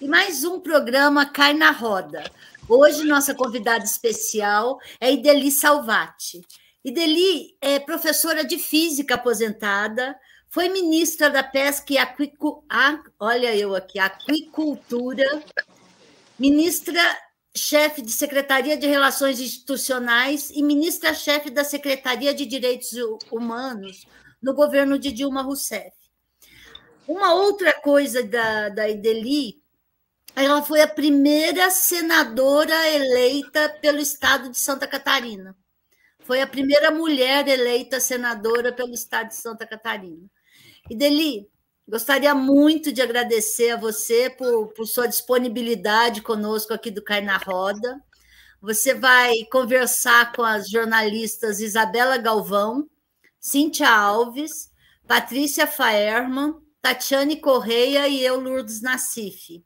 E mais um programa Cai na Roda. Hoje, nossa convidada especial é Ideli Salvati. Ideli é professora de física aposentada, foi ministra da Pesca e Aquicultura, ministra-chefe de Secretaria de Relações Institucionais e ministra-chefe da Secretaria de Direitos Humanos no governo de Dilma Rousseff. Uma outra coisa da Ideli, ela foi a primeira senadora eleita pelo estado de Santa Catarina. Foi a primeira mulher eleita senadora pelo estado de Santa Catarina. Ideli, gostaria muito de agradecer a você por sua disponibilidade conosco aqui do Cai na Roda. Você vai conversar com as jornalistas Isabela Galvão, Cíntia Alves, Patrícia Faerman, Tatiane Correia e eu, Lourdes Nassif.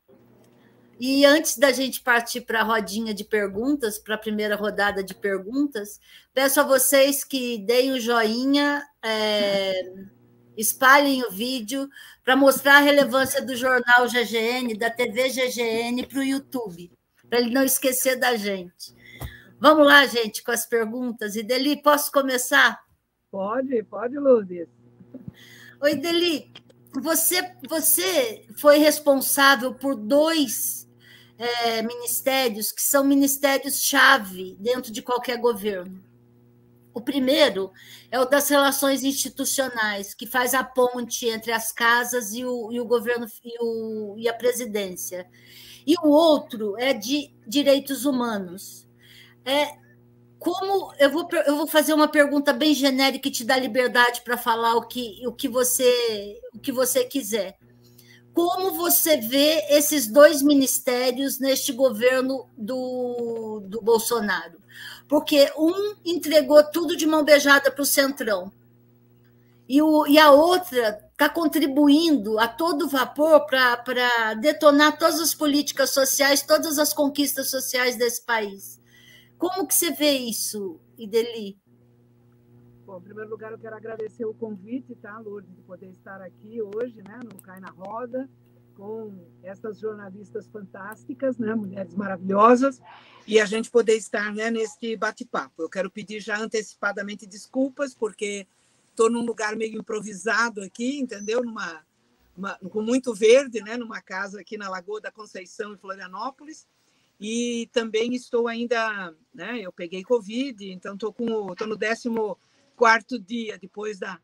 E antes da gente partir para a rodinha de perguntas, para a primeira rodada de perguntas, peço a vocês que deem o joinha, espalhem o vídeo para mostrar a relevância do jornal GGN, da TV GGN para o YouTube, para ele não esquecer da gente. Vamos lá, gente, com as perguntas. Ideli, posso começar? Pode, Lourdes. Oi, Ideli, você foi responsável por dois ministérios que são ministérios-chave dentro de qualquer governo. O primeiro é o das relações institucionais, que faz a ponte entre as casas e o governo e a presidência. E o outro é de direitos humanos. Eu vou fazer uma pergunta bem genérica e te dar liberdade para falar o que você quiser. Como você vê esses dois ministérios neste governo do Bolsonaro? Porque um entregou tudo de mão beijada para o Centrão e a outra está contribuindo a todo vapor para detonar todas as políticas sociais, todas as conquistas sociais desse país. Como que você vê isso, Ideli? Bom, em primeiro lugar, eu quero agradecer o convite, tá, Lourdes, de poder estar aqui hoje, né, no Cai na Roda, com essas jornalistas fantásticas, né, mulheres maravilhosas, e a gente poder estar, né, neste bate-papo. Eu quero pedir já antecipadamente desculpas, porque estou num lugar meio improvisado aqui, entendeu? Com muito verde, né, numa casa aqui na Lagoa da Conceição, em Florianópolis. E também estou ainda, né, eu peguei Covid, então estou no 14º dia depois da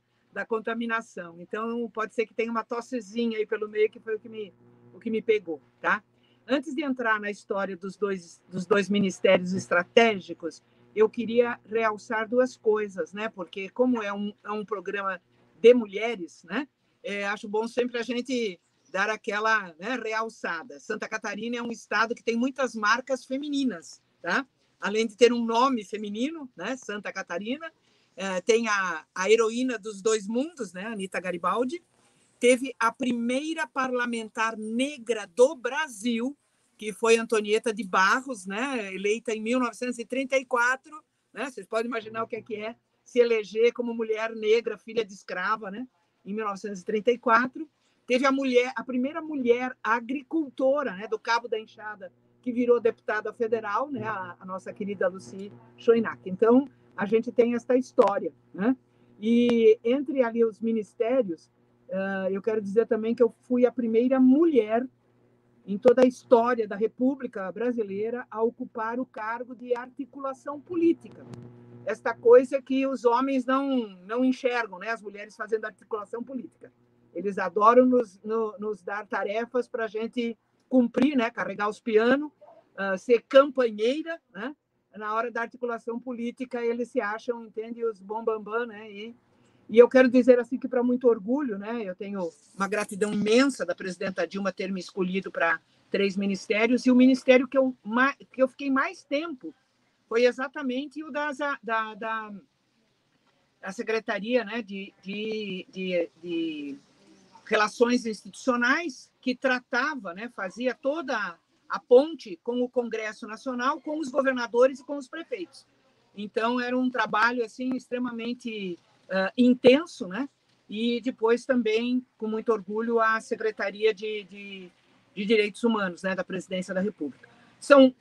contaminação. Então, pode ser que tenha uma tossezinha aí pelo meio, que foi o que me pegou, tá? Antes de entrar na história dos dois ministérios estratégicos, eu queria realçar duas coisas, né? Porque como é um programa de mulheres, né? Acho bom sempre a gente dar aquela, né, realçada. Santa Catarina é um estado que tem muitas marcas femininas, tá? Além de ter um nome feminino, né, Santa Catarina, tem a heroína dos dois mundos, né, Anita Garibaldi, teve a primeira parlamentar negra do Brasil, que foi Antonieta de Barros, né, eleita em 1934, né? Vocês podem imaginar o que é se eleger como mulher negra, filha de escrava, né, em 1934. Teve a primeira mulher agricultora, né, do Cabo da Enxada, que virou deputada federal, né, a nossa querida Lucy Schoenack. Então, a gente tem esta história, né? E entre ali os ministérios, eu quero dizer também que eu fui a primeira mulher em toda a história da República Brasileira a ocupar o cargo de articulação política. Esta coisa que os homens não enxergam, né, as mulheres fazendo articulação política. Eles adoram nos dar tarefas para a gente cumprir, né? Carregar os pianos, ser campanheira, né? Na hora da articulação política, eles se acham, entende, os bambambam, né? E eu quero dizer assim que, para muito orgulho, né? Eu tenho uma gratidão imensa da presidenta Dilma ter me escolhido para 3 ministérios, e o ministério que eu fiquei mais tempo foi exatamente o da Secretaria, né? de Relações Institucionais, que tratava, né, fazia toda a ponte com o Congresso Nacional, com os governadores e com os prefeitos. Então, era um trabalho assim extremamente intenso, né? E depois também, com muito orgulho, a Secretaria de de Direitos Humanos, né, da Presidência da República. São,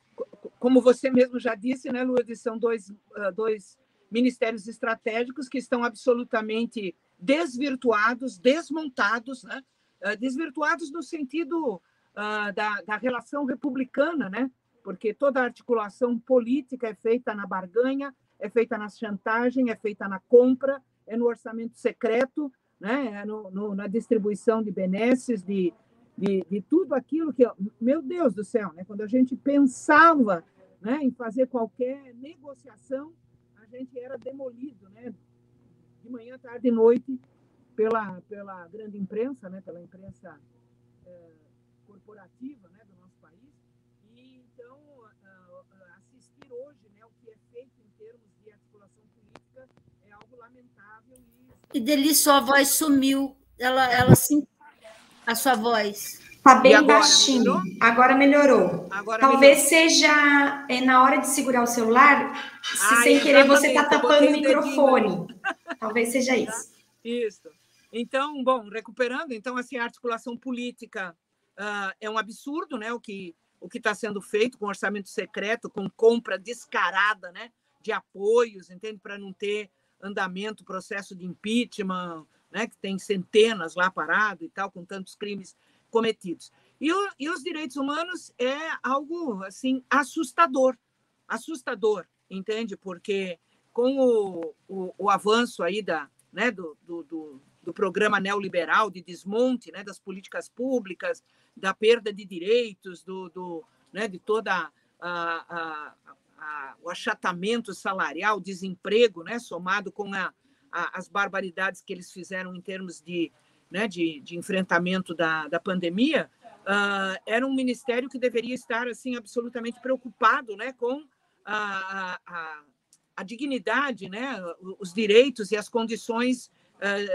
como você mesmo já disse, né, Lourdes, são dois ministérios estratégicos que estão absolutamente desvirtuados, desmontados, né, desvirtuados no sentido da relação republicana, né, porque toda a articulação política é feita na barganha, é feita na chantagem, é feita na compra, é no orçamento secreto, né, é na distribuição de benesses, de tudo aquilo que, meu Deus do céu, né, quando a gente pensava, né, em fazer qualquer negociação, a gente era demolido, né, de manhã, tarde e noite pela grande imprensa, né, pela imprensa corporativa, né, do nosso país. E então assistir hoje, né, o que é feito em termos de articulação política é algo lamentável. E Deli, sua voz sumiu, ela sim, a sua voz. Tá bem agora, baixinho. Melhorou? Agora melhorou. Talvez seja na hora de segurar o celular, se sem querer você está tapando o microfone. Talvez seja isso. Isso. Então, bom, recuperando, então, assim, a articulação política é um absurdo, né? O que está sendo feito com orçamento secreto, com compra descarada, né, de apoios, entende? Para não ter andamento, processo de impeachment, né, que tem centenas lá parado e tal, com tantos crimes cometidos. E os direitos humanos é algo assim assustador, entende? Porque com o avanço aí né, do programa neoliberal de desmonte, né, das políticas públicas, da perda de direitos, né, de toda o achatamento salarial, o desemprego, né, somado com as barbaridades que eles fizeram em termos de enfrentamento da pandemia, era um ministério que deveria estar assim absolutamente preocupado, né, com a dignidade, né, os direitos e as condições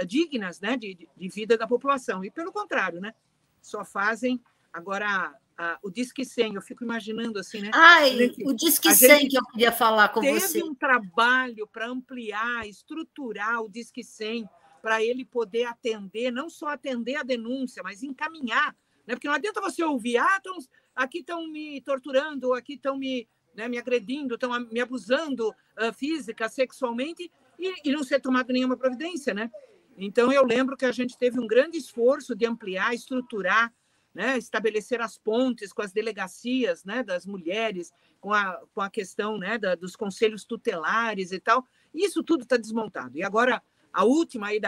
dignas, né, de vida da população. E, pelo contrário, né, só fazem agora o Disque 100. Eu fico imaginando assim, né? O Disque 100 que eu queria falar com você. Teve um trabalho para ampliar, estruturar o Disque 100, para ele poder atender, não só atender a denúncia, mas encaminhar, né? Porque não adianta você ouvir, aqui estão me torturando, aqui estão me agredindo, estão me abusando física, sexualmente, e não ser tomado nenhuma providência, né? Então, eu lembro que a gente teve um grande esforço de ampliar, estruturar, né, estabelecer as pontes com as delegacias, né, das mulheres, com a questão, né, dos conselhos tutelares e tal. Isso tudo está desmontado. E agora, a última aí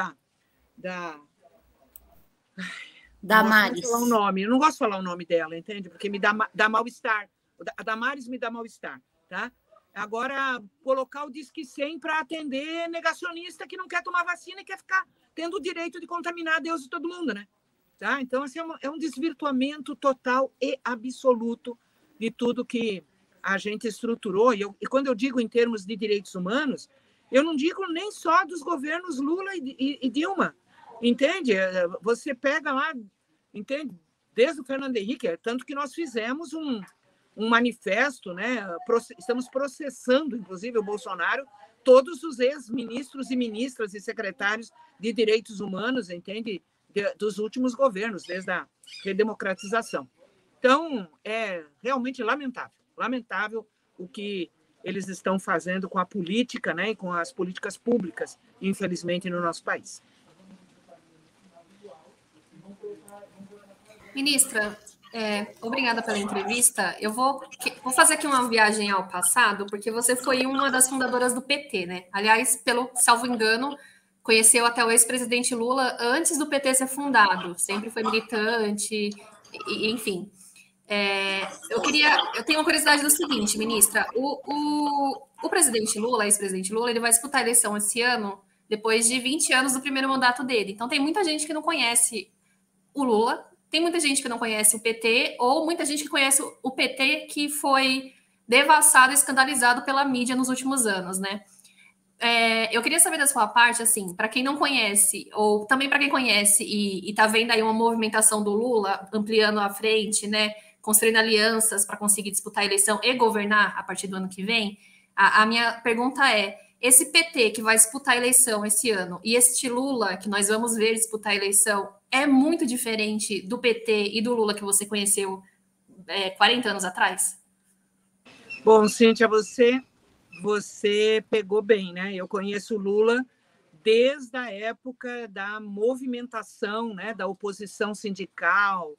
Damares. Eu não gosto de falar o nome dela, entende? Porque me dá mal-estar. A Damares me dá mal-estar, tá? Agora, colocar o Disque 100 para atender negacionista que não quer tomar vacina e quer ficar tendo o direito de contaminar Deus e todo mundo, né? Tá? Então, assim, é um desvirtuamento total e absoluto de tudo que a gente estruturou. E quando eu digo em termos de direitos humanos, eu não digo nem só dos governos Lula e Dilma, entende? Você pega lá, entende? Desde o Fernando Henrique, tanto que nós fizemos um manifesto, né? Estamos processando, inclusive, o Bolsonaro, todos os ex-ministros e ministras e secretários de direitos humanos, entende? Dos últimos governos, desde a redemocratização. Então, é realmente lamentável o que eles estão fazendo com a política, né, e com as políticas públicas, infelizmente, no nosso país. Ministra, obrigada pela entrevista. Eu vou fazer aqui uma viagem ao passado, porque você foi uma das fundadoras do PT, né? Aliás, pelo salvo engano, conheceu até o ex-presidente Lula antes do PT ser fundado, sempre foi militante, enfim. Eu tenho uma curiosidade do seguinte, ministra, o presidente Lula, ex-presidente Lula, ele vai disputar a eleição esse ano, depois de 20 anos do primeiro mandato dele. Então tem muita gente que não conhece o Lula, tem muita gente que não conhece o PT, ou muita gente que conhece o PT que foi devassado, escandalizado pela mídia nos últimos anos, né? Eu queria saber da sua parte, assim, para quem não conhece, ou também para quem conhece e está vendo aí uma movimentação do Lula ampliando a frente, né, construindo alianças para conseguir disputar a eleição e governar a partir do ano que vem, a minha pergunta é, esse PT que vai disputar a eleição esse ano e este Lula que nós vamos ver disputar a eleição é muito diferente do PT e do Lula que você conheceu 40 anos atrás? Bom, Cíntia, você pegou bem, né? Eu conheço o Lula desde a época da movimentação, né, da oposição sindical,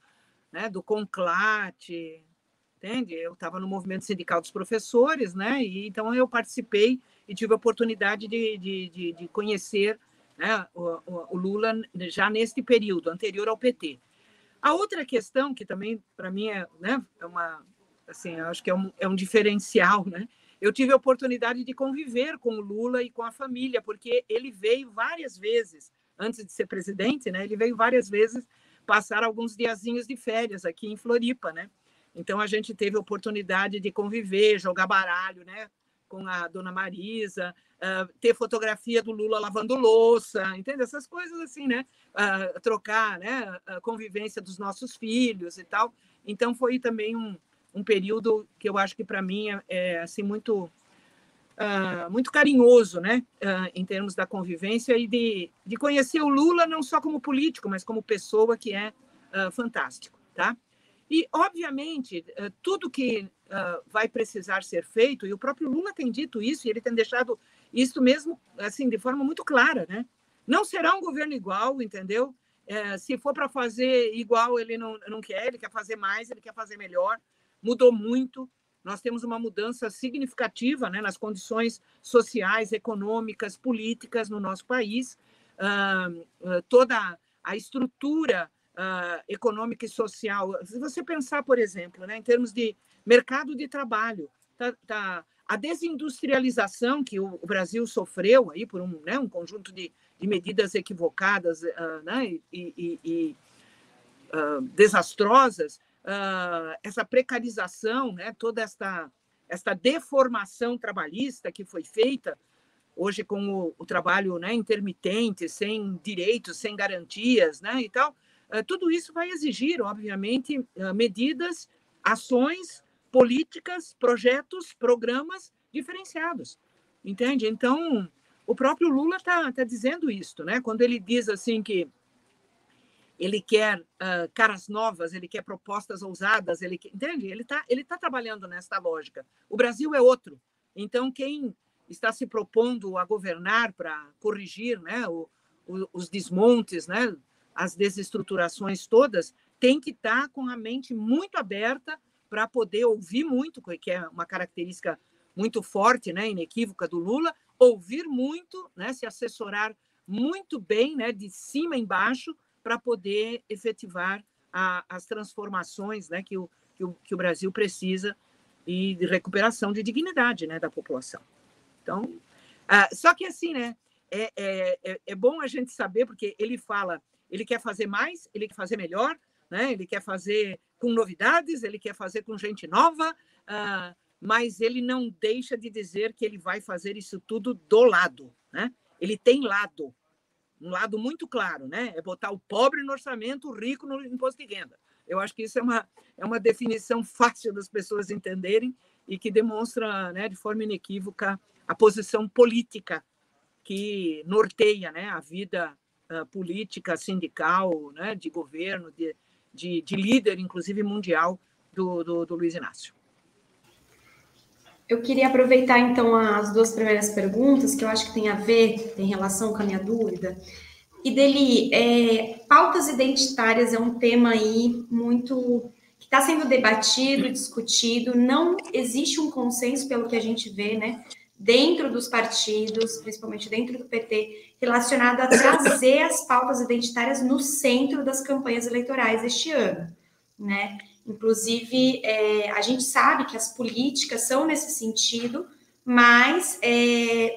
né, do conclate, entende? Eu estava no movimento sindical dos professores, né? E então eu participei e tive a oportunidade de conhecer, né, o Lula já neste período anterior ao PT. A outra questão que também para mim é uma, assim, eu acho que é um diferencial, né? Eu tive a oportunidade de conviver com o Lula e com a família, porque ele veio várias vezes, antes de ser presidente, né? Ele veio várias vezes passar alguns diazinhos de férias aqui em Floripa, né? Então, a gente teve a oportunidade de conviver, jogar baralho, né? Com a dona Marisa, ter fotografia do Lula lavando louça, entende? Essas coisas assim, né? Trocar, né? A convivência dos nossos filhos e tal. Então, foi também um período que eu acho que para mim é assim muito carinhoso, né, em termos da convivência e de conhecer o Lula não só como político, mas como pessoa, que é fantástico, tá? E obviamente tudo que vai precisar ser feito, e o próprio Lula tem dito isso, e ele tem deixado isso mesmo assim de forma muito clara, né? Não será um governo igual, entendeu? Se for para fazer igual, ele não quer, ele quer fazer mais, ele quer fazer melhor. Mudou muito, nós temos uma mudança significativa, né, nas condições sociais, econômicas, políticas no nosso país. Toda a estrutura econômica e social. Se você pensar, por exemplo, né, em termos de mercado de trabalho, a desindustrialização que o Brasil sofreu aí por um conjunto de medidas equivocadas, né, e desastrosas, essa precarização, né, toda esta deformação trabalhista que foi feita hoje com o trabalho, né, intermitente, sem direitos, sem garantias, né, e tal, tudo isso vai exigir, obviamente, medidas, ações, políticas, projetos, programas diferenciados, entende? Então, o próprio Lula está dizendo isso, né, quando ele diz assim que ele quer caras novas, ele quer propostas ousadas, entende? Ele tá trabalhando nessa lógica. O Brasil é outro. Então, quem está se propondo a governar para corrigir, né, os desmontes, né, as desestruturações todas, tem que estar com a mente muito aberta para poder ouvir muito, que é uma característica muito forte, né, inequívoca do Lula, ouvir muito, né, se assessorar muito bem, né, de cima a embaixo, para poder efetivar as transformações, né, que o Brasil precisa, e de recuperação de dignidade, né, da população. Então, só que assim, né, é bom a gente saber, porque ele fala, ele quer fazer mais, ele quer fazer melhor, né, ele quer fazer com novidades, ele quer fazer com gente nova, mas ele não deixa de dizer que ele vai fazer isso tudo do lado, né? Ele tem lado. Um lado muito claro, né? É botar o pobre no orçamento, o rico no imposto de renda. Eu acho que isso é uma definição fácil das pessoas entenderem e que demonstra, né, de forma inequívoca a posição política que norteia, né, a vida política, sindical, né, de governo, de líder, inclusive mundial, do Luiz Inácio. Eu queria aproveitar, então, as duas primeiras perguntas, que eu acho que tem relação com a minha dúvida. E Deli, pautas identitárias é um tema aí muito que está sendo debatido, discutido, não existe um consenso, pelo que a gente vê, né, dentro dos partidos, principalmente dentro do PT, relacionado a trazer as pautas identitárias no centro das campanhas eleitorais este ano, né? Inclusive, a gente sabe que as políticas são nesse sentido, mas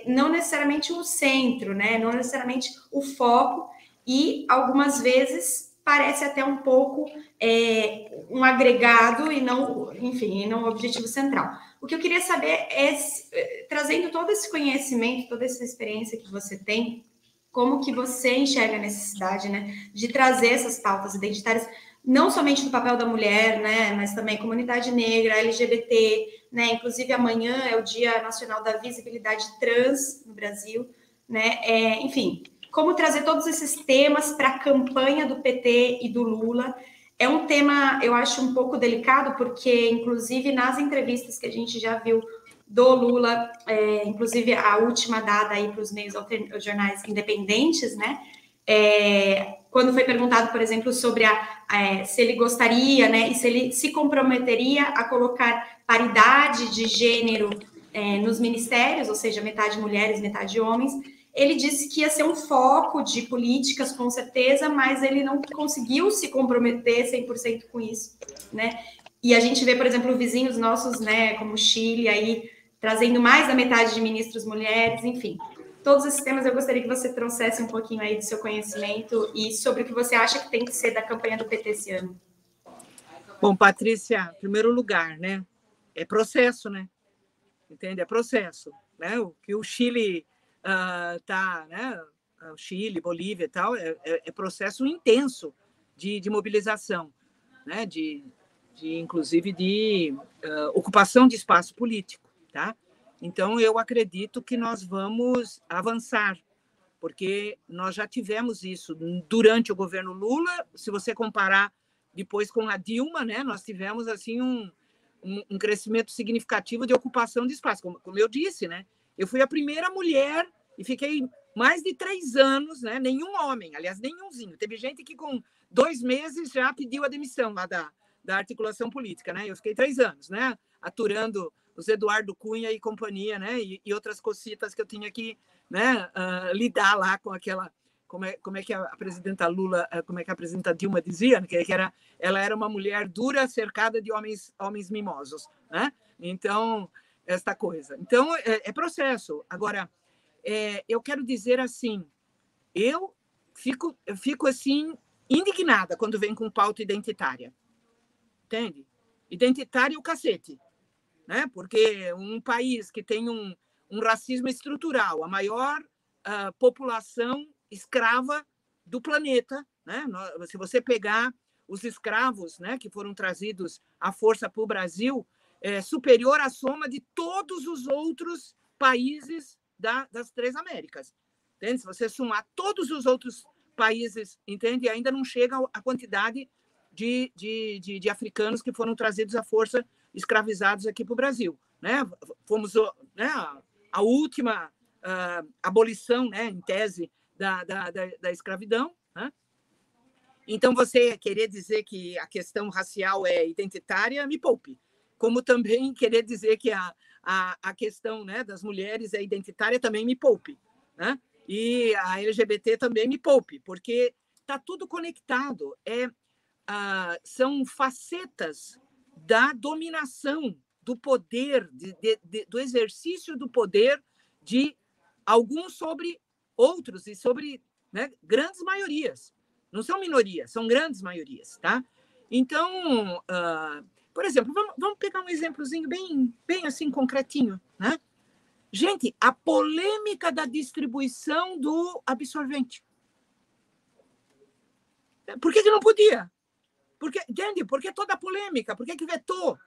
não necessariamente o centro, né? Não necessariamente o foco, e algumas vezes parece até um pouco um agregado e não, enfim, e não o objetivo central. O que eu queria saber é, trazendo todo esse conhecimento, toda essa experiência que você tem, como que você enxerga a necessidade, né, de trazer essas pautas identitárias, não somente do papel da mulher, né, mas também comunidade negra, LGBT, né, inclusive amanhã é o Dia Nacional da Visibilidade Trans no Brasil, né, enfim, como trazer todos esses temas para a campanha do PT e do Lula. É um tema, eu acho, um pouco delicado, porque, inclusive, nas entrevistas que a gente já viu do Lula, inclusive a última dada aí para os meios jornais independentes, né? Quando foi perguntado, por exemplo, sobre se ele gostaria, né, e se ele se comprometeria a colocar paridade de gênero nos ministérios, ou seja, metade mulheres, metade homens, ele disse que ia ser um foco de políticas, com certeza, mas ele não conseguiu se comprometer 100% com isso, né? E a gente vê, por exemplo, vizinhos nossos, né, como o Chile, aí trazendo mais da metade de ministros mulheres, enfim. Todos esses temas eu gostaria que você trouxesse um pouquinho aí do seu conhecimento e sobre o que você acha que tem que ser da campanha do PT esse ano. Bom, Patrícia, em primeiro lugar, né, é processo, né? Entende? É processo, né? O que o Chile né? O Chile, Bolívia e tal, é processo intenso de mobilização, né? Inclusive de ocupação de espaço político, tá? Então, eu acredito que nós vamos avançar, porque nós já tivemos isso durante o governo Lula. Se você comparar depois com a Dilma, né, nós tivemos assim um crescimento significativo de ocupação de espaço. Como eu disse, né, eu fui a primeira mulher e fiquei mais de 3 anos, né, nenhum homem, aliás, nenhumzinho. Teve gente que com 2 meses já pediu a demissão lá da articulação política, né? Eu fiquei 3 anos, né, aturando os Eduardo Cunha e companhia, né, e outras cositas que eu tinha que, né, lidar lá com aquela, como é que a presidenta Lula, como é que a presidenta Dilma dizia, que ela era uma mulher dura cercada de homens mimosos, né? Então, esta coisa. Então, é processo. Agora, eu quero dizer assim, eu fico assim indignada quando vem com pauta identitária, entende? Identitária é o cacete, né? Porque um país que tem um racismo estrutural, a maior população escrava do planeta, né? Se você pegar os escravos, né, que foram trazidos à força para o Brasil, é superior à soma de todos os outros países das 3 Américas. Entende? Se você somar todos os outros países, entende? Ainda não chega a quantidade de africanos que foram trazidos à força, escravizados aqui para o Brasil, né? Fomos, né, a última abolição, né, em tese, da escravidão, né? Então, você querer dizer que a questão racial é identitária, me poupe. Como também querer dizer que a questão, né, das mulheres é identitária, também me poupe, né? E a LGBT também me poupe, porque está tudo conectado. São facetas da dominação, do poder, do exercício do poder de alguns sobre outros e sobre, né, grandes maiorias. Não são minorias, são grandes maiorias, tá? Então, por exemplo, vamos pegar um exemplozinho bem assim concretinho, né? Gente, a polêmica da distribuição do absorvente. Por que não podia? Entende? Por que toda a polêmica? Por que vetou?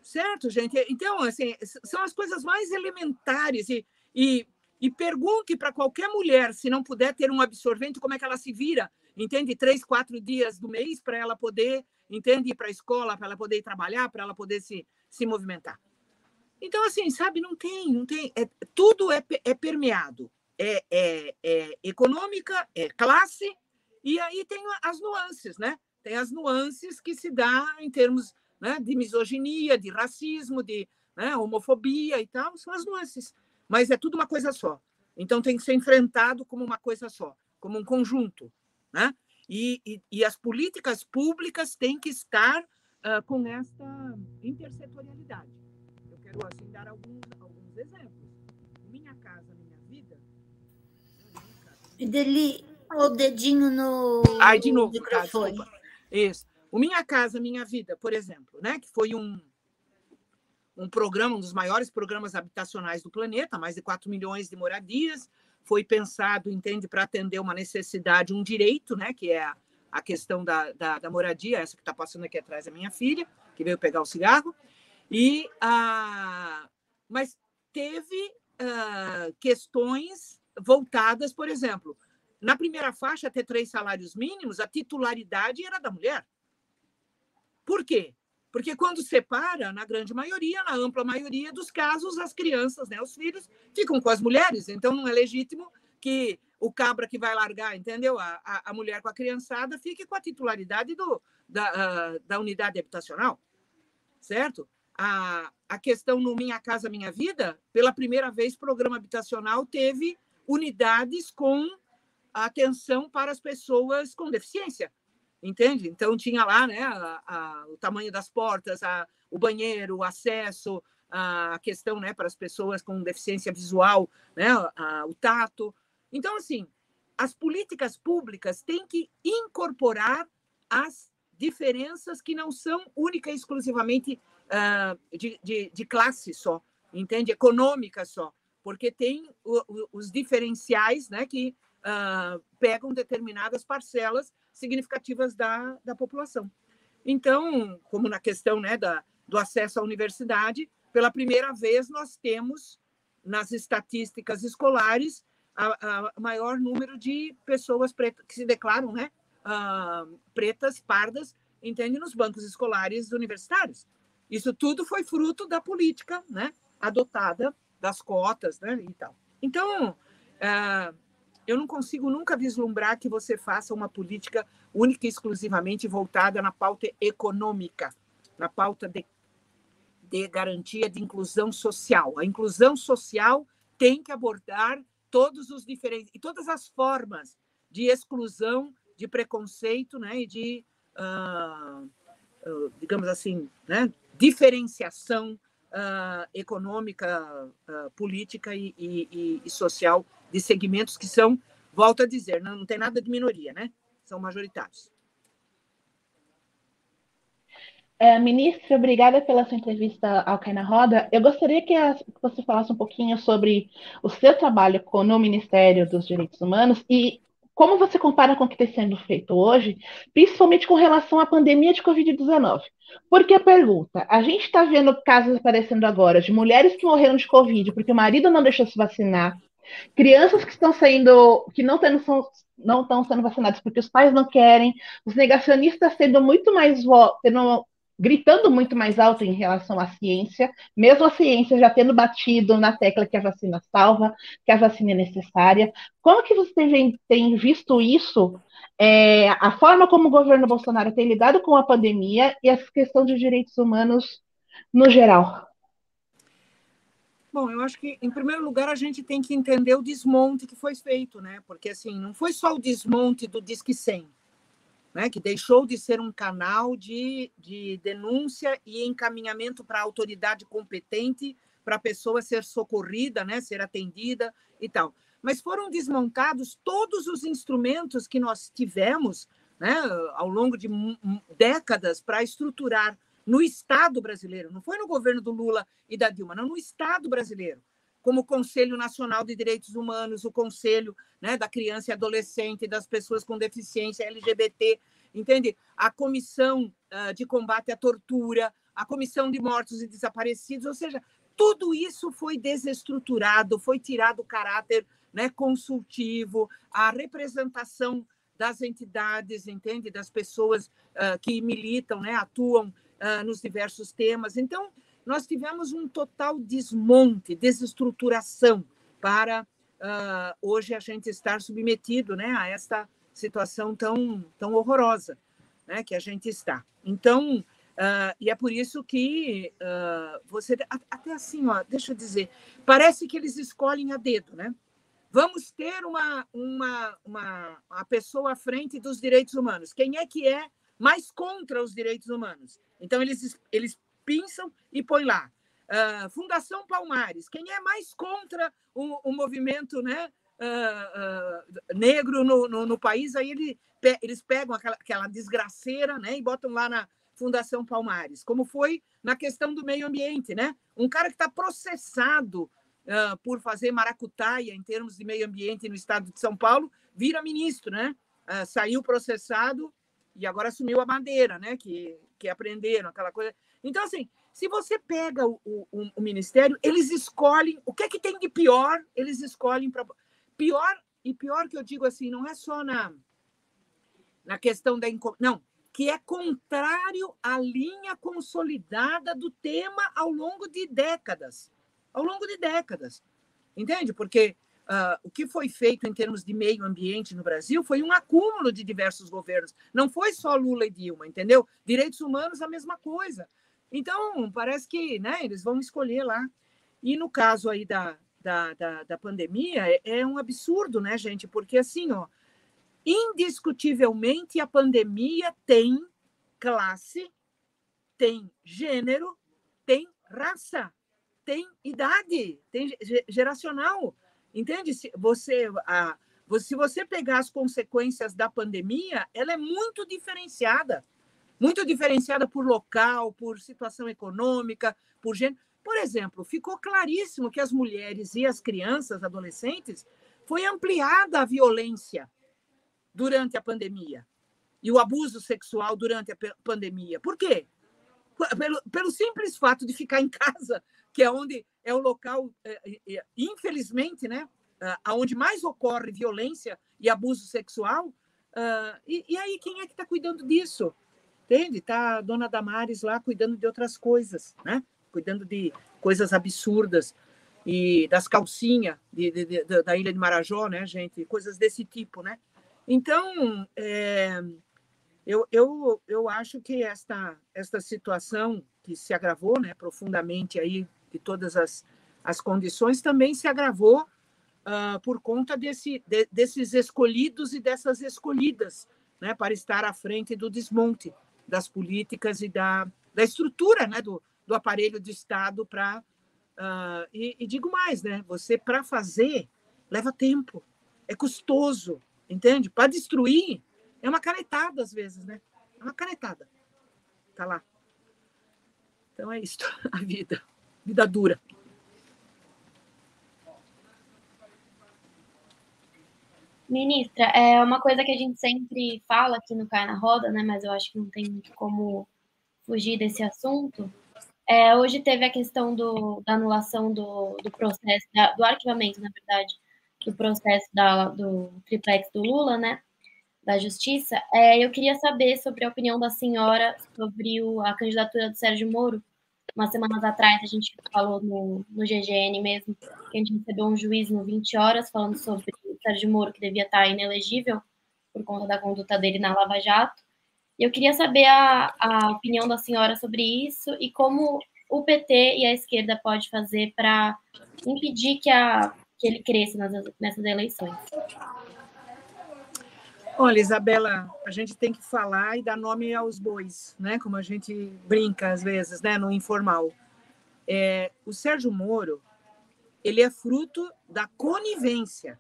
Certo, gente? Então, assim, são as coisas mais elementares. E pergunte para qualquer mulher, se não puder ter um absorvente, como é que ela se vira, entende? 3, 4 dias do mês para ela poder, entende, ir para a escola, para ela poder ir trabalhar, para ela poder se movimentar. Então, assim, sabe, não tem. Tudo é permeado. É econômica, é classe, e aí tem as nuances, né? Tem as nuances que se dá em termos, né, de misoginia, de racismo, de, né, homofobia e tal, são as nuances. Mas é tudo uma coisa só. Então, tem que ser enfrentado como uma coisa só, como um conjunto, né? E as políticas públicas têm que estar com esta intersetorialidade. Eu quero, assim, dar alguns exemplos. Minha Casa Minha Vida... Deli, o dedinho no de novo, microfone. Tá, isso. O Minha Casa Minha Vida, por exemplo, né, que foi um programa, um dos maiores programas habitacionais do planeta, mais de 4 milhões de moradias, foi pensado, entende, para atender uma necessidade, um direito, né, que é a questão da moradia, essa que está passando aqui atrás da minha filha, que veio pegar o cigarro, mas teve questões voltadas, por exemplo, na primeira faixa, até 3 salários mínimos, a titularidade era da mulher. Por quê? Porque quando separa, na grande maioria, na ampla maioria dos casos, as crianças, né, os filhos, ficam com as mulheres. Então, não é legítimo que o cabra que vai largar, entendeu? A mulher com a criançada fique com a titularidade da unidade habitacional, certo? A questão no Minha Casa Minha Vida, pela primeira vez, o programa habitacional teve unidades com atenção para as pessoas com deficiência, entende? Então, tinha lá, né, o tamanho das portas, o banheiro, o acesso, a questão, né, para as pessoas com deficiência visual, né, o tato. Então, assim, as políticas públicas têm que incorporar as diferenças que não são única e exclusivamente de classe só, entende? Econômica só, porque tem os diferenciais, né, que pegam determinadas parcelas significativas da população. Então, como na questão, né, do acesso à universidade, pela primeira vez nós temos, nas estatísticas escolares, a maior número de pessoas pretas que se declaram, né, pretas, pardas, entende, nos bancos escolares universitários. Isso tudo foi fruto da política, né, adotada, das cotas, né, e tal. Então, eu não consigo nunca vislumbrar que você faça uma política única e exclusivamente voltada na pauta econômica, na pauta de garantia de inclusão social. A inclusão social tem que abordar todos os diferentes e todas as formas de exclusão, de preconceito, né, e de, digamos assim, né, diferenciação econômica, política e social de segmentos que são, volto a dizer, não tem nada de minoria, né? São majoritários. Ministra, obrigada pela sua entrevista ao Cai na Roda. Eu gostaria que você falasse um pouquinho sobre o seu trabalho no Ministério dos Direitos Humanos e como você compara com o que está sendo feito hoje, principalmente com relação à pandemia de Covid-19. Porque a pergunta, a gente está vendo casos aparecendo agora de mulheres que morreram de Covid porque o marido não deixou se vacinar, crianças que estão saindo, que não estão sendo vacinadas porque os pais não querem, os negacionistas sendo muito mais gritando muito mais alto em relação à ciência, mesmo a ciência já tendo batido na tecla que a vacina salva, que a vacina é necessária. Como que você tem visto isso, a forma como o governo Bolsonaro tem lidado com a pandemia e essa questão de direitos humanos no geral? Bom, eu acho que, em primeiro lugar, a gente tem que entender o desmonte que foi feito, né? Porque, assim, não foi só o desmonte do Disque 100, né, que deixou de ser um canal de denúncia e encaminhamento para a autoridade competente, para a pessoa ser socorrida, né, ser atendida e tal. Mas foram desmontados todos os instrumentos que nós tivemos, né, ao longo de décadas para estruturar no Estado brasileiro. Não foi no governo do Lula e da Dilma, não, no Estado brasileiro. Como o Conselho Nacional de Direitos Humanos, o Conselho, né, da Criança e Adolescente, das Pessoas com Deficiência LGBT, entende? A Comissão de Combate à Tortura, a Comissão de Mortos e Desaparecidos, ou seja, tudo isso foi desestruturado, foi tirado o caráter, né, consultivo, a representação das entidades, entende? Das pessoas que militam, né, atuam nos diversos temas. Então, nós tivemos um total desmonte, desestruturação para hoje a gente estar submetido, né, a esta situação tão horrorosa, né, que a gente está. Então, e é por isso que você... Até assim, ó, deixa eu dizer, parece que eles escolhem a dedo, né? Vamos ter uma pessoa à frente dos direitos humanos. Quem é que é mais contra os direitos humanos? Então, eles pinçam e põem lá. Fundação Palmares, quem é mais contra o movimento, né, negro no país, aí eles pegam aquela desgraceira, né, e botam lá na Fundação Palmares, como foi na questão do meio ambiente, né? Um cara que está processado por fazer maracutaia em termos de meio ambiente no estado de São Paulo, vira ministro, né? Saiu processado e agora assumiu a bandeira, né? Que aprenderam aquela coisa. Então, assim, se você pega o ministério, eles escolhem o que é que tem de pior, eles escolhem para pior que eu digo assim, não é só na questão da não, que é contrário à linha consolidada do tema ao longo de décadas. Entende? Porque o que foi feito em termos de meio ambiente no Brasil foi um acúmulo de diversos governos. Não foi só Lula e Dilma, entendeu? Direitos humanos, a mesma coisa. Então, parece que, né, eles vão escolher lá. E no caso aí da pandemia, é um absurdo, né, gente? Porque, assim, indiscutivelmente, a pandemia tem classe, tem gênero, tem raça, tem idade, tem geracional. Entende? Se você pegar as consequências da pandemia, ela é muito diferenciada por local, por situação econômica, por gênero. Por exemplo, ficou claríssimo que as mulheres e as crianças, adolescentes, foi ampliada a violência durante a pandemia e o abuso sexual durante a pandemia. Por quê? Pelo simples fato de ficar em casa, que é onde é o local, infelizmente, né, onde mais ocorre violência e abuso sexual. E aí, quem é que está cuidando disso? Entende? Está a dona Damares lá cuidando de outras coisas, né? Cuidando de coisas absurdas e das calcinhas da Ilha de Marajó, né, gente? Coisas desse tipo, né? Então, eu acho que esta situação que se agravou, né, profundamente aí de todas as condições, também se agravou por conta desses escolhidos e dessas escolhidas, né, para estar à frente do desmonte das políticas e da estrutura, né, do aparelho de Estado para... e digo mais, né, você, para fazer, leva tempo, é custoso, entende? Para destruir, é uma canetada, às vezes, né? É uma canetada. Tá lá. Então é isso, a vida. Vida dura. Ministra, é uma coisa que a gente sempre fala aqui no Cai na Roda, né? Mas eu acho que não tem muito como fugir desse assunto. Hoje teve a questão da anulação do processo, do arquivamento, na verdade, do processo do triplex do Lula, né? Da Justiça. Eu queria saber sobre a opinião da senhora sobre a candidatura do Sérgio Moro. Umas semanas atrás, a gente falou no GGN mesmo, que a gente recebeu um juiz no 20 Horas falando sobre o Sérgio Moro, que devia estar inelegível por conta da conduta dele na Lava Jato. E eu queria saber a opinião da senhora sobre isso e como o PT e a esquerda pode fazer para impedir que ele cresça nessas eleições. Olha, Isabela, a gente tem que falar e dar nome aos bois, né? Como a gente brinca às vezes, né? No informal. O Sérgio Moro, ele é fruto da conivência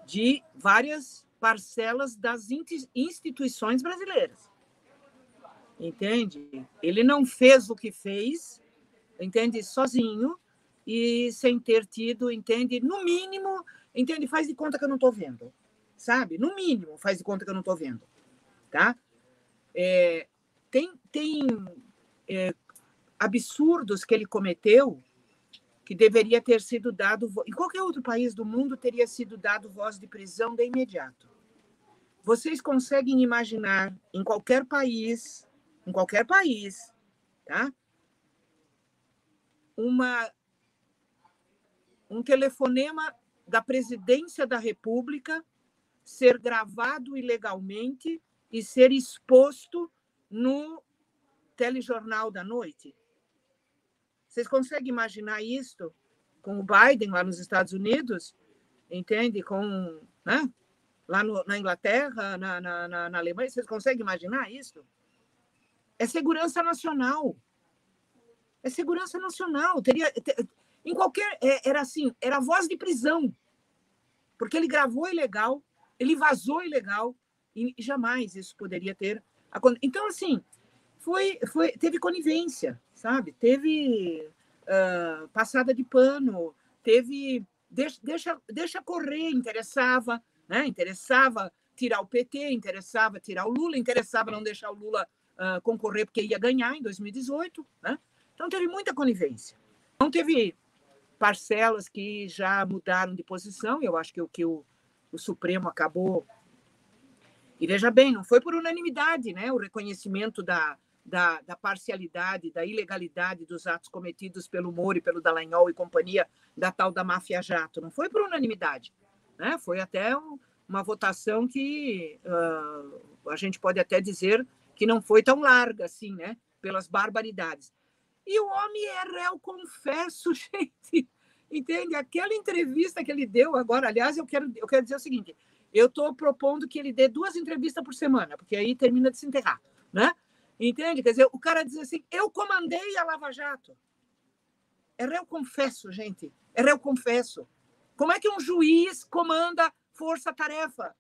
de várias parcelas das instituições brasileiras. Entende? Ele não fez o que fez, entende? Sozinho e sem ter tido, entende? No mínimo... Entende? Faz de conta que eu não estou vendo, sabe? No mínimo, faz de conta que eu não estou vendo, tá? Tem absurdos que ele cometeu que deveria ter sido dado... Em qualquer outro país do mundo teria sido dado voz de prisão de imediato. Vocês conseguem imaginar em qualquer país, tá? Um telefonema da Presidência da República ser gravado ilegalmente e ser exposto no telejornal da noite? Vocês conseguem imaginar isso com o Biden lá nos Estados Unidos? Entende? Né? Lá na Inglaterra, na Alemanha? Vocês conseguem imaginar isso? É segurança nacional. É segurança nacional. Em qualquer... Era assim, era voz de prisão. Porque ele gravou ilegal, ele vazou ilegal, e jamais isso poderia ter acontecido. Então, assim, teve conivência, sabe? Teve passada de pano, teve deixa correr, interessava, né? Interessava tirar o PT, interessava tirar o Lula, interessava não deixar o Lula concorrer porque ia ganhar em 2018, né? Então teve muita conivência. Não teve parcelas que já mudaram de posição, eu acho que o Supremo acabou. E veja bem, não foi por unanimidade, né? O reconhecimento da parcialidade, da ilegalidade dos atos cometidos pelo Moro e pelo Dallagnol e companhia da tal da máfia jato. Não foi por unanimidade, né? Foi até uma votação que a gente pode até dizer que não foi tão larga assim, né? Pelas barbaridades. E o homem é réu, confesso, gente. Entende? Aquela entrevista que ele deu agora, aliás, eu quero dizer o seguinte, eu estou propondo que ele dê 2 entrevistas por semana, porque aí termina de se enterrar, né? Entende? Quer dizer, o cara diz assim, eu comandei a Lava Jato. É réu, confesso, gente. É réu, confesso. Como é que um juiz comanda força-tarefa?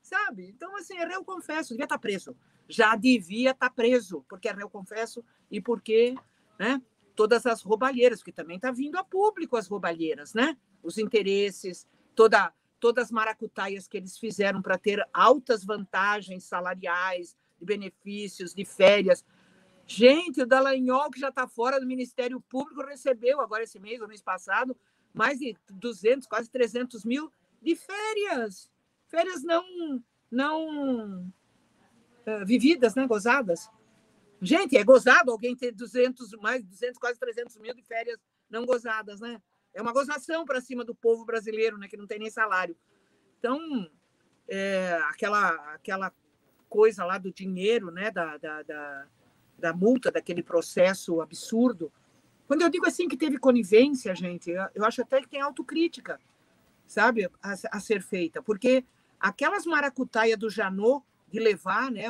Sabe? Então, assim, é réu, confesso. Devia estar preso. Já devia estar preso, porque é réu, confesso e porque, né, todas as roubalheiras, porque também está vindo a público as roubalheiras, né? Os interesses, todas as maracutaias que eles fizeram para ter altas vantagens salariais, de benefícios, de férias. Gente, o Dallagnol, que já está fora do Ministério Público, recebeu agora esse mês, ou mês passado, mais de 200, quase 300 mil de férias. Férias não vividas, né? Gozadas. Gente, é gozado alguém ter 200, quase 300 mil de férias não gozadas, né? É uma gozação para cima do povo brasileiro, né? Que não tem nem salário. Então, aquela coisa lá do dinheiro, né? Da multa, daquele processo absurdo. Quando eu digo assim que teve conivência, gente, eu acho até que tem autocrítica, sabe? A ser feita. Porque aquelas maracutaias do Janot, de levar, né,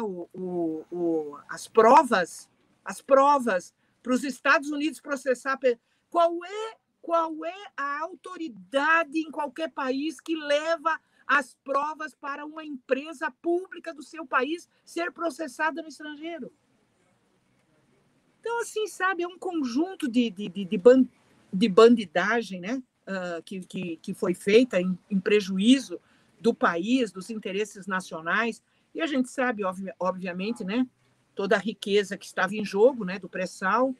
as provas para os Estados Unidos processar. Qual é a autoridade em qualquer país que leva as provas para uma empresa pública do seu país ser processada no estrangeiro? Então, assim, sabe, é um conjunto de bandidagem, né, que foi feita em prejuízo do país, dos interesses nacionais. E a gente sabe, obviamente, né, toda a riqueza que estava em jogo, né, do pré-sal,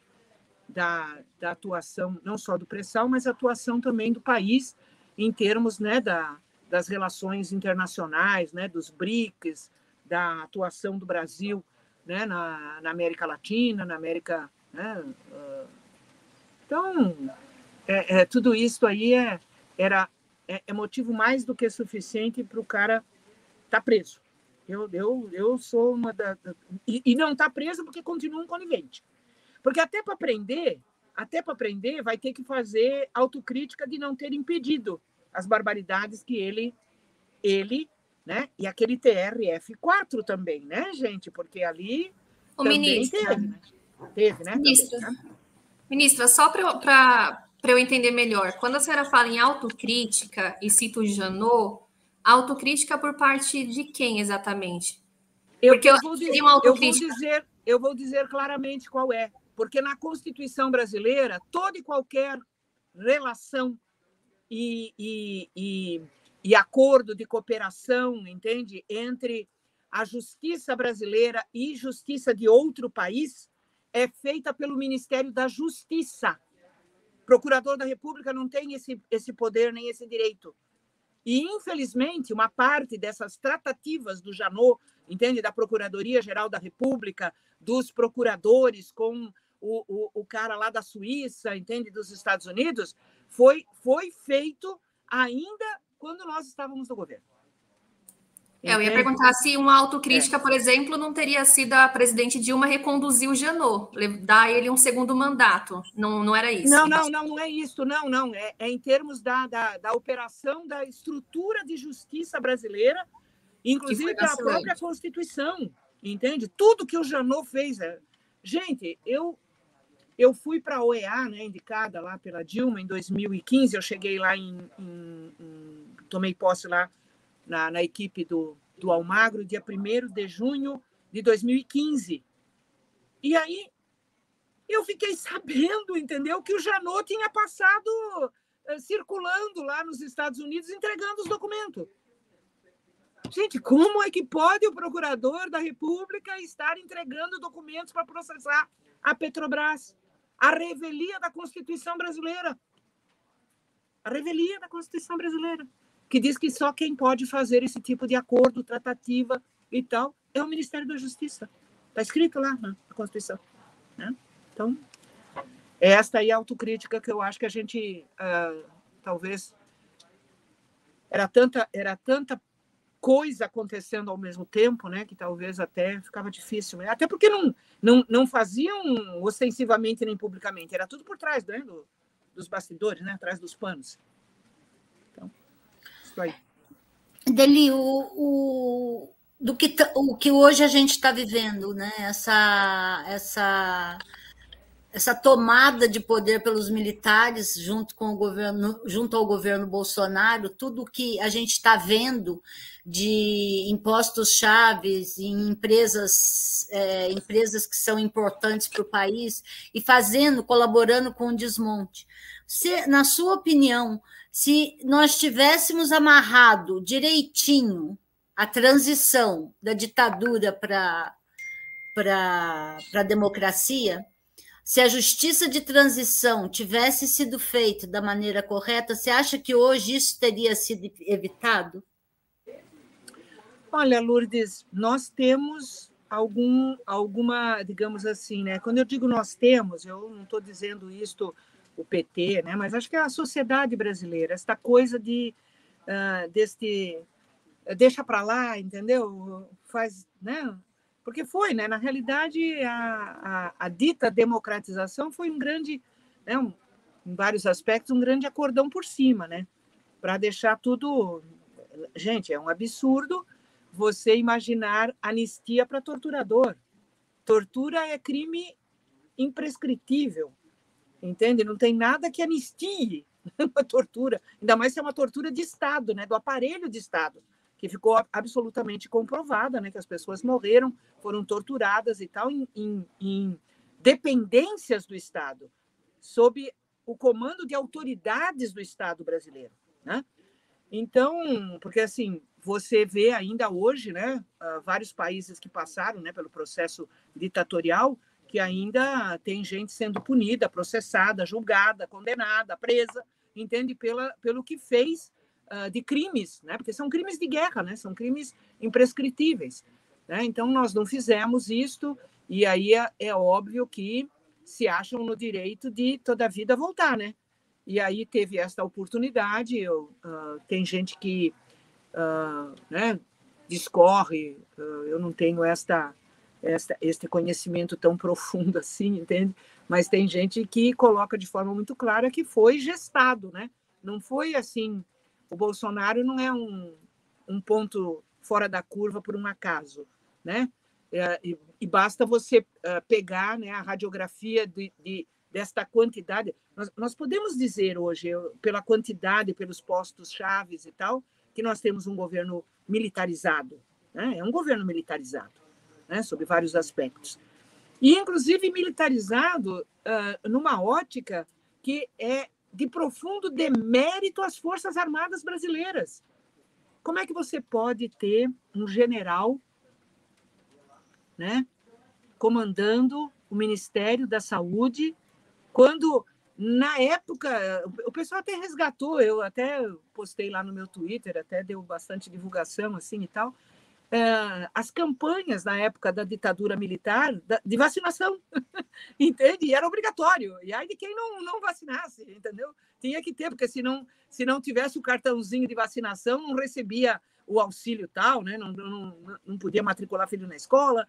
da atuação, não só do pré-sal, mas a atuação também do país em termos, né, das relações internacionais, né, dos BRICS, da atuação do Brasil, né, na América Latina, na América... Né, então, tudo isso aí é motivo mais do que suficiente para o cara estar preso. Eu sou uma e não está preso porque continua um conivente. Porque até para aprender, vai ter que fazer autocrítica de não ter impedido as barbaridades que ele, né? E aquele TRF4 também, né, gente? Porque ali também ministra, teve, né? Ministra, também, né? Ministra, só para eu entender melhor, quando a senhora fala em autocrítica e cita o Janot, autocrítica por parte de quem exatamente? Porque eu vou dizer claramente qual é. Porque na Constituição brasileira, toda e qualquer relação e acordo de cooperação, entende? Entre a justiça brasileira e justiça de outro país é feita pelo Ministério da Justiça. O Procurador da República não tem esse poder nem esse direito. E, infelizmente, uma parte dessas tratativas do Janot, entende? Da Procuradoria-Geral da República, dos procuradores com o cara lá da Suíça, entende? Dos Estados Unidos, foi feito ainda quando nós estávamos no governo. Eu ia perguntar se uma autocrítica, por exemplo, não teria sido a presidente Dilma reconduzir o Janot, dar ele um segundo mandato. Não era isso? Não é isso. Não. É em termos da operação da estrutura de justiça brasileira, inclusive da própria Constituição, entende? Tudo que o Janot fez. Gente, eu fui para a OEA, né, indicada lá pela Dilma em 2015, eu cheguei lá tomei posse lá na equipe do Almagro, dia 1º de junho de 2015. E aí eu fiquei sabendo, entendeu, que o Janot tinha passado circulando lá nos Estados Unidos entregando os documentos. Gente, como é que pode o procurador da República estar entregando documentos para processar a Petrobras? A revelia da Constituição brasileira. A revelia da Constituição brasileira, que diz que só quem pode fazer esse tipo de acordo, tratativa e tal, é o Ministério da Justiça. Está escrito lá na Constituição. Né? Então, esta aí é a autocrítica que eu acho que a gente, talvez, era tanta coisa acontecendo ao mesmo tempo, né, que talvez até ficava difícil. Né? Até porque não faziam ostensivamente nem publicamente, era tudo por trás, né, dos bastidores, né, atrás dos panos. Então, isso aí. Deli, o que hoje a gente está vivendo, né? Essa tomada de poder pelos militares junto ao governo Bolsonaro, tudo que a gente está vendo de impostos chaves em empresas que são importantes para o país e colaborando com o desmonte. Na sua opinião, se nós tivéssemos amarrado direitinho a transição da ditadura para a democracia, se a justiça de transição tivesse sido feita da maneira correta, você acha que hoje isso teria sido evitado? Olha, Lourdes, nós temos alguma, digamos assim, né? Quando eu digo nós temos, eu não estou dizendo isto o PT, né? Mas acho que é a sociedade brasileira, esta coisa deixa para lá, entendeu? Faz, né? Porque foi, né? Na realidade, a dita democratização foi um grande, né? Em vários aspectos, um grande acordão por cima, né? Para deixar tudo... Gente, é um absurdo você imaginar anistia para torturador. Tortura é crime imprescritível, entende? Não tem nada que anistie uma tortura, ainda mais se é uma tortura de Estado, né? Do aparelho de Estado, que ficou absolutamente comprovada, né? Que as pessoas morreram, foram torturadas e tal, em dependências do Estado, sob o comando de autoridades do Estado brasileiro, né? Então, porque assim, você vê ainda hoje, né, vários países que passaram, né, pelo processo ditatorial, que ainda tem gente sendo punida, processada, julgada, condenada, presa, entende? Pelo que fez de crimes, né? Porque são crimes de guerra, né? São crimes imprescritíveis, né? Então, nós não fizemos isto, e aí é óbvio que se acham no direito de toda a vida voltar, né? E aí teve esta oportunidade, tem gente que né, discorre, eu não tenho este conhecimento tão profundo assim, entende? Mas tem gente que coloca de forma muito clara que foi gestado, né? Não foi assim, o Bolsonaro não é um ponto fora da curva por um acaso, né? E basta você pegar, né, a radiografia desta quantidade. Nós podemos dizer hoje, pela quantidade, pelos postos chaves e tal, que nós temos um governo militarizado, né? É um governo militarizado, né? Sob vários aspectos. E, inclusive, militarizado numa ótica que é de profundo demérito às Forças Armadas brasileiras. Como é que você pode ter um general, né, comandando o Ministério da Saúde, quando, na época, o pessoal até resgatou, eu até postei lá no meu Twitter, até deu bastante divulgação assim e tal, as campanhas na época da ditadura militar de vacinação, entende? E era obrigatório. E aí de quem não vacinasse, entendeu? Tinha que ter, porque se não tivesse o cartãozinho de vacinação, não recebia o auxílio tal, né? Não podia matricular filho na escola.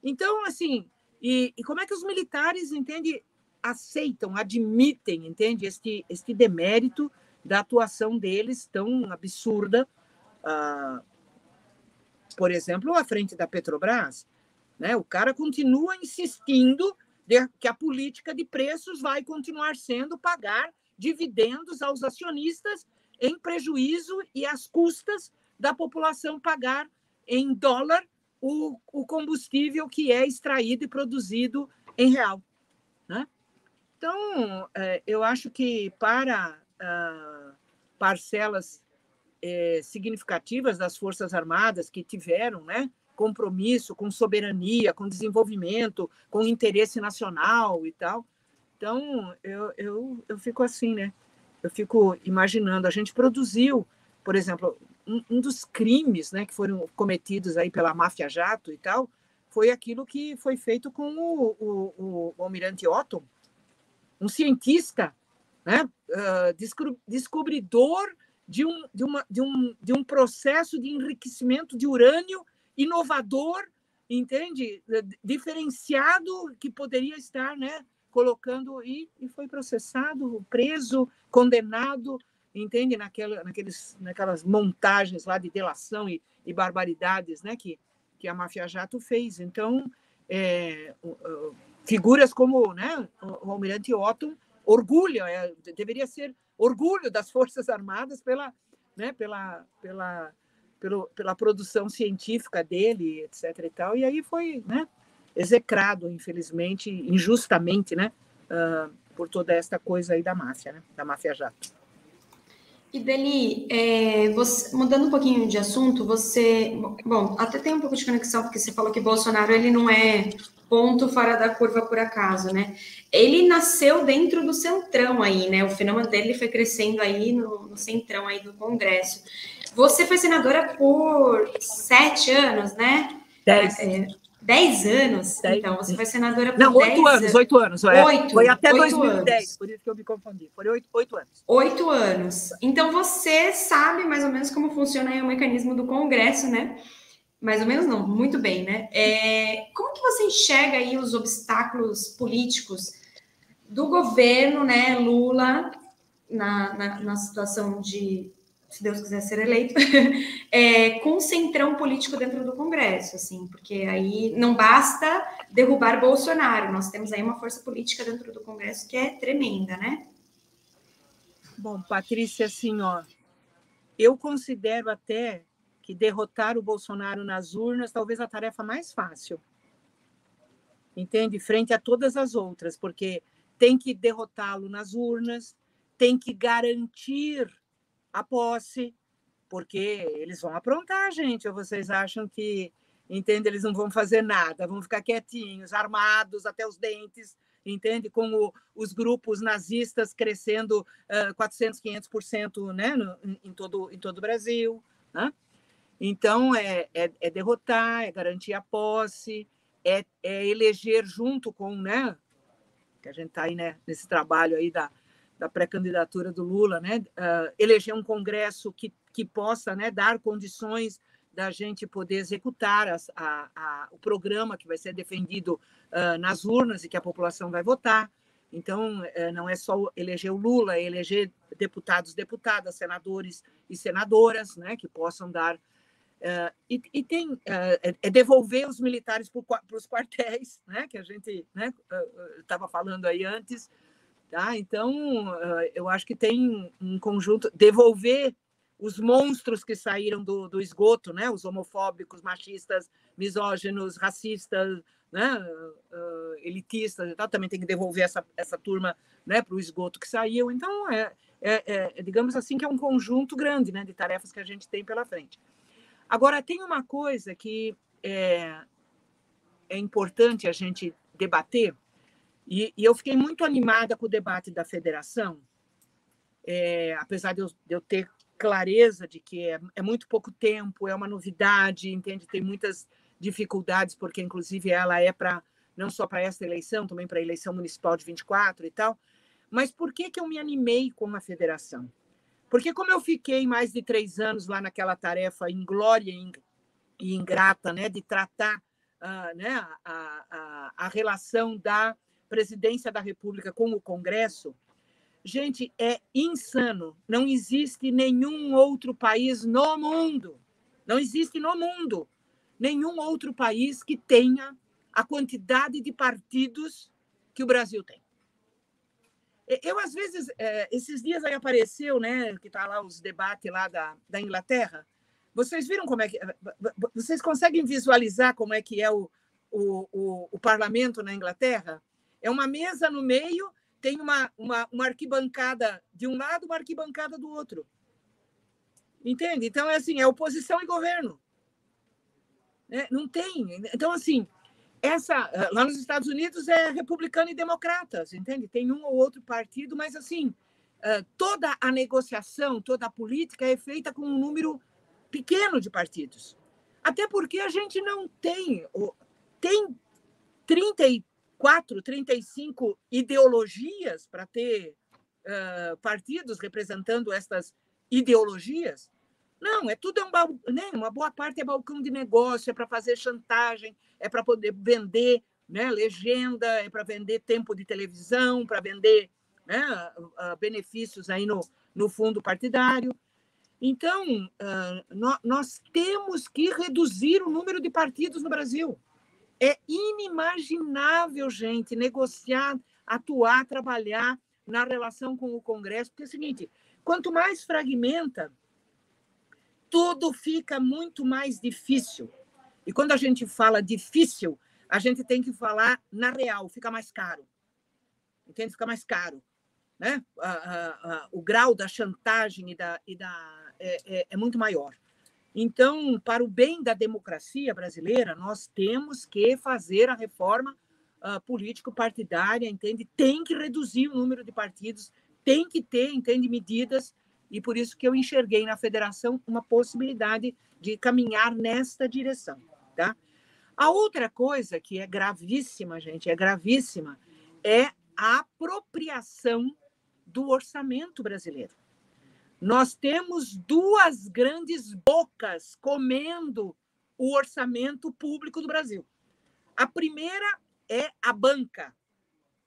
Então, assim, e como é que os militares, entende, aceitam, admitem, entende, este demérito da atuação deles tão absurda, por exemplo, à frente da Petrobras, né? O cara continua insistindo que a política de preços vai continuar sendo pagar dividendos aos acionistas em prejuízo e às custas da população pagar em dólar o combustível que é extraído e produzido em real. né? Então, eu acho que para parcelas significativas das Forças Armadas que tiveram, né, compromisso com soberania, com desenvolvimento, com interesse nacional e tal. Então, eu fico assim, né? Eu fico imaginando, a gente produziu, por exemplo, um dos crimes, né, que foram cometidos aí pela máfia jato e tal, foi aquilo que foi feito com o almirante Otton, um cientista, né, descobridor de um processo de enriquecimento de urânio inovador, entende? Diferenciado, que poderia estar, né, colocando, e foi processado, preso, condenado, entende? Naquelas montagens lá de delação e barbaridades, né, que a máfia jato fez. Então, figuras como, né, o almirante Otton orgulho, deveria ser orgulho das Forças Armadas pela produção científica dele, etc. e tal. E aí foi, né, execrado, infelizmente, injustamente, né, por toda esta coisa aí da máfia, né, da máfia jato. E Deli, mudando um pouquinho de assunto, bom, até tem um pouco de conexão, porque você falou que Bolsonaro, ele não é ponto fora da curva por acaso, né? Ele nasceu dentro do centrão aí, né? O fenômeno dele foi crescendo aí no centrão aí do Congresso. Você foi senadora por 7 anos, né? 10 anos? 10. Então, você foi senadora por 10 anos. Não, 8 anos. 8. Foi até 2010, anos. Por isso que eu me confundi. Foram 8 anos. 8 anos. Então, você sabe mais ou menos como funciona aí o mecanismo do Congresso, né? Mais ou menos não, muito bem, né? Como que você enxerga aí os obstáculos políticos do governo, né, Lula, na situação de, se Deus quiser ser eleito, com um centrão político dentro do Congresso, assim, porque aí não basta derrubar Bolsonaro, nós temos aí uma força política dentro do Congresso que é tremenda, né? Bom, Patrícia, assim, ó, eu considero até que derrotar o Bolsonaro nas urnas talvez a tarefa mais fácil, entende? Frente a todas as outras, porque tem que derrotá-lo nas urnas, tem que garantir a posse, porque eles vão aprontar, gente, ou vocês acham que, entende, eles não vão fazer nada, vão ficar quietinhos, armados até os dentes, entende, com os grupos nazistas crescendo 400%, 500%, né, em todo o Brasil, né? Então, é derrotar, é garantir a posse, é eleger junto com, né, que a gente está aí, né, nesse trabalho aí da pré-candidatura do Lula, né, eleger um Congresso que possa, né, dar condições da gente poder executar o programa que vai ser defendido nas urnas e que a população vai votar. Então, não é só eleger o Lula, é eleger deputados, deputadas, senadores e senadoras, né, que possam dar... E tem devolver os militares para os quartéis, né, que a gente, né, estava falando aí antes. Tá? Então, eu acho que tem um conjunto... Devolver os monstros que saíram do esgoto, né, os homofóbicos, machistas, misóginos, racistas, né, elitistas e tal, também tem que devolver essa turma, né, para o esgoto que saiu. Então, digamos assim, que é um conjunto grande, né, de tarefas que a gente tem pela frente. Agora, tem uma coisa que é importante a gente debater, e eu fiquei muito animada com o debate da federação, apesar de eu ter clareza de que é muito pouco tempo, é uma novidade, entende? Tem muitas dificuldades, porque, inclusive, ela é não só para essa eleição, também para a eleição municipal de 24 e tal. Mas por que eu me animei com a federação? Porque como eu fiquei mais de 3 anos lá naquela tarefa inglória e ingrata, né, de tratar né, a relação da presidência da República com o Congresso, gente, é insano. Não existe nenhum outro país no mundo, não existe no mundo nenhum outro país que tenha a quantidade de partidos que o Brasil tem. Eu, às vezes, esses dias aí apareceu, né, que está lá os debates lá da Inglaterra. Vocês viram como é que... Vocês conseguem visualizar como é que é o parlamento na Inglaterra? É uma mesa no meio, tem uma arquibancada de um lado, uma arquibancada do outro. Entende? Então, é assim, é oposição e governo. Não tem. Então, assim, lá nos Estados Unidos é republicano e democratas, entende? Tem um ou outro partido, mas, assim, toda a negociação, toda a política é feita com um número pequeno de partidos. Até porque a gente não tem 34, 35 ideologias para ter partidos representando essas ideologias. Não, uma boa parte é balcão de negócio, é para fazer chantagem, é para poder vender, né, legenda, é para vender tempo de televisão, para vender, né, benefícios aí no fundo partidário. Então, nós temos que reduzir o número de partidos no Brasil. É inimaginável, gente, negociar, atuar, trabalhar na relação com o Congresso, porque é o seguinte, quanto mais fragmenta, tudo fica muito mais difícil. E quando a gente fala difícil, a gente tem que falar na real, fica mais caro. Entende? Fica mais caro. Né? O grau da chantagem é muito maior. Então, para o bem da democracia brasileira, nós temos que fazer a reforma político-partidária, entende? Tem que reduzir o número de partidos, tem que ter, entende, medidas, e por isso que eu enxerguei na federação uma possibilidade de caminhar nesta direção. Tá? A outra coisa que é gravíssima, gente, é gravíssima, é a apropriação do orçamento brasileiro. Nós temos duas grandes bocas comendo o orçamento público do Brasil. A primeira é a banca,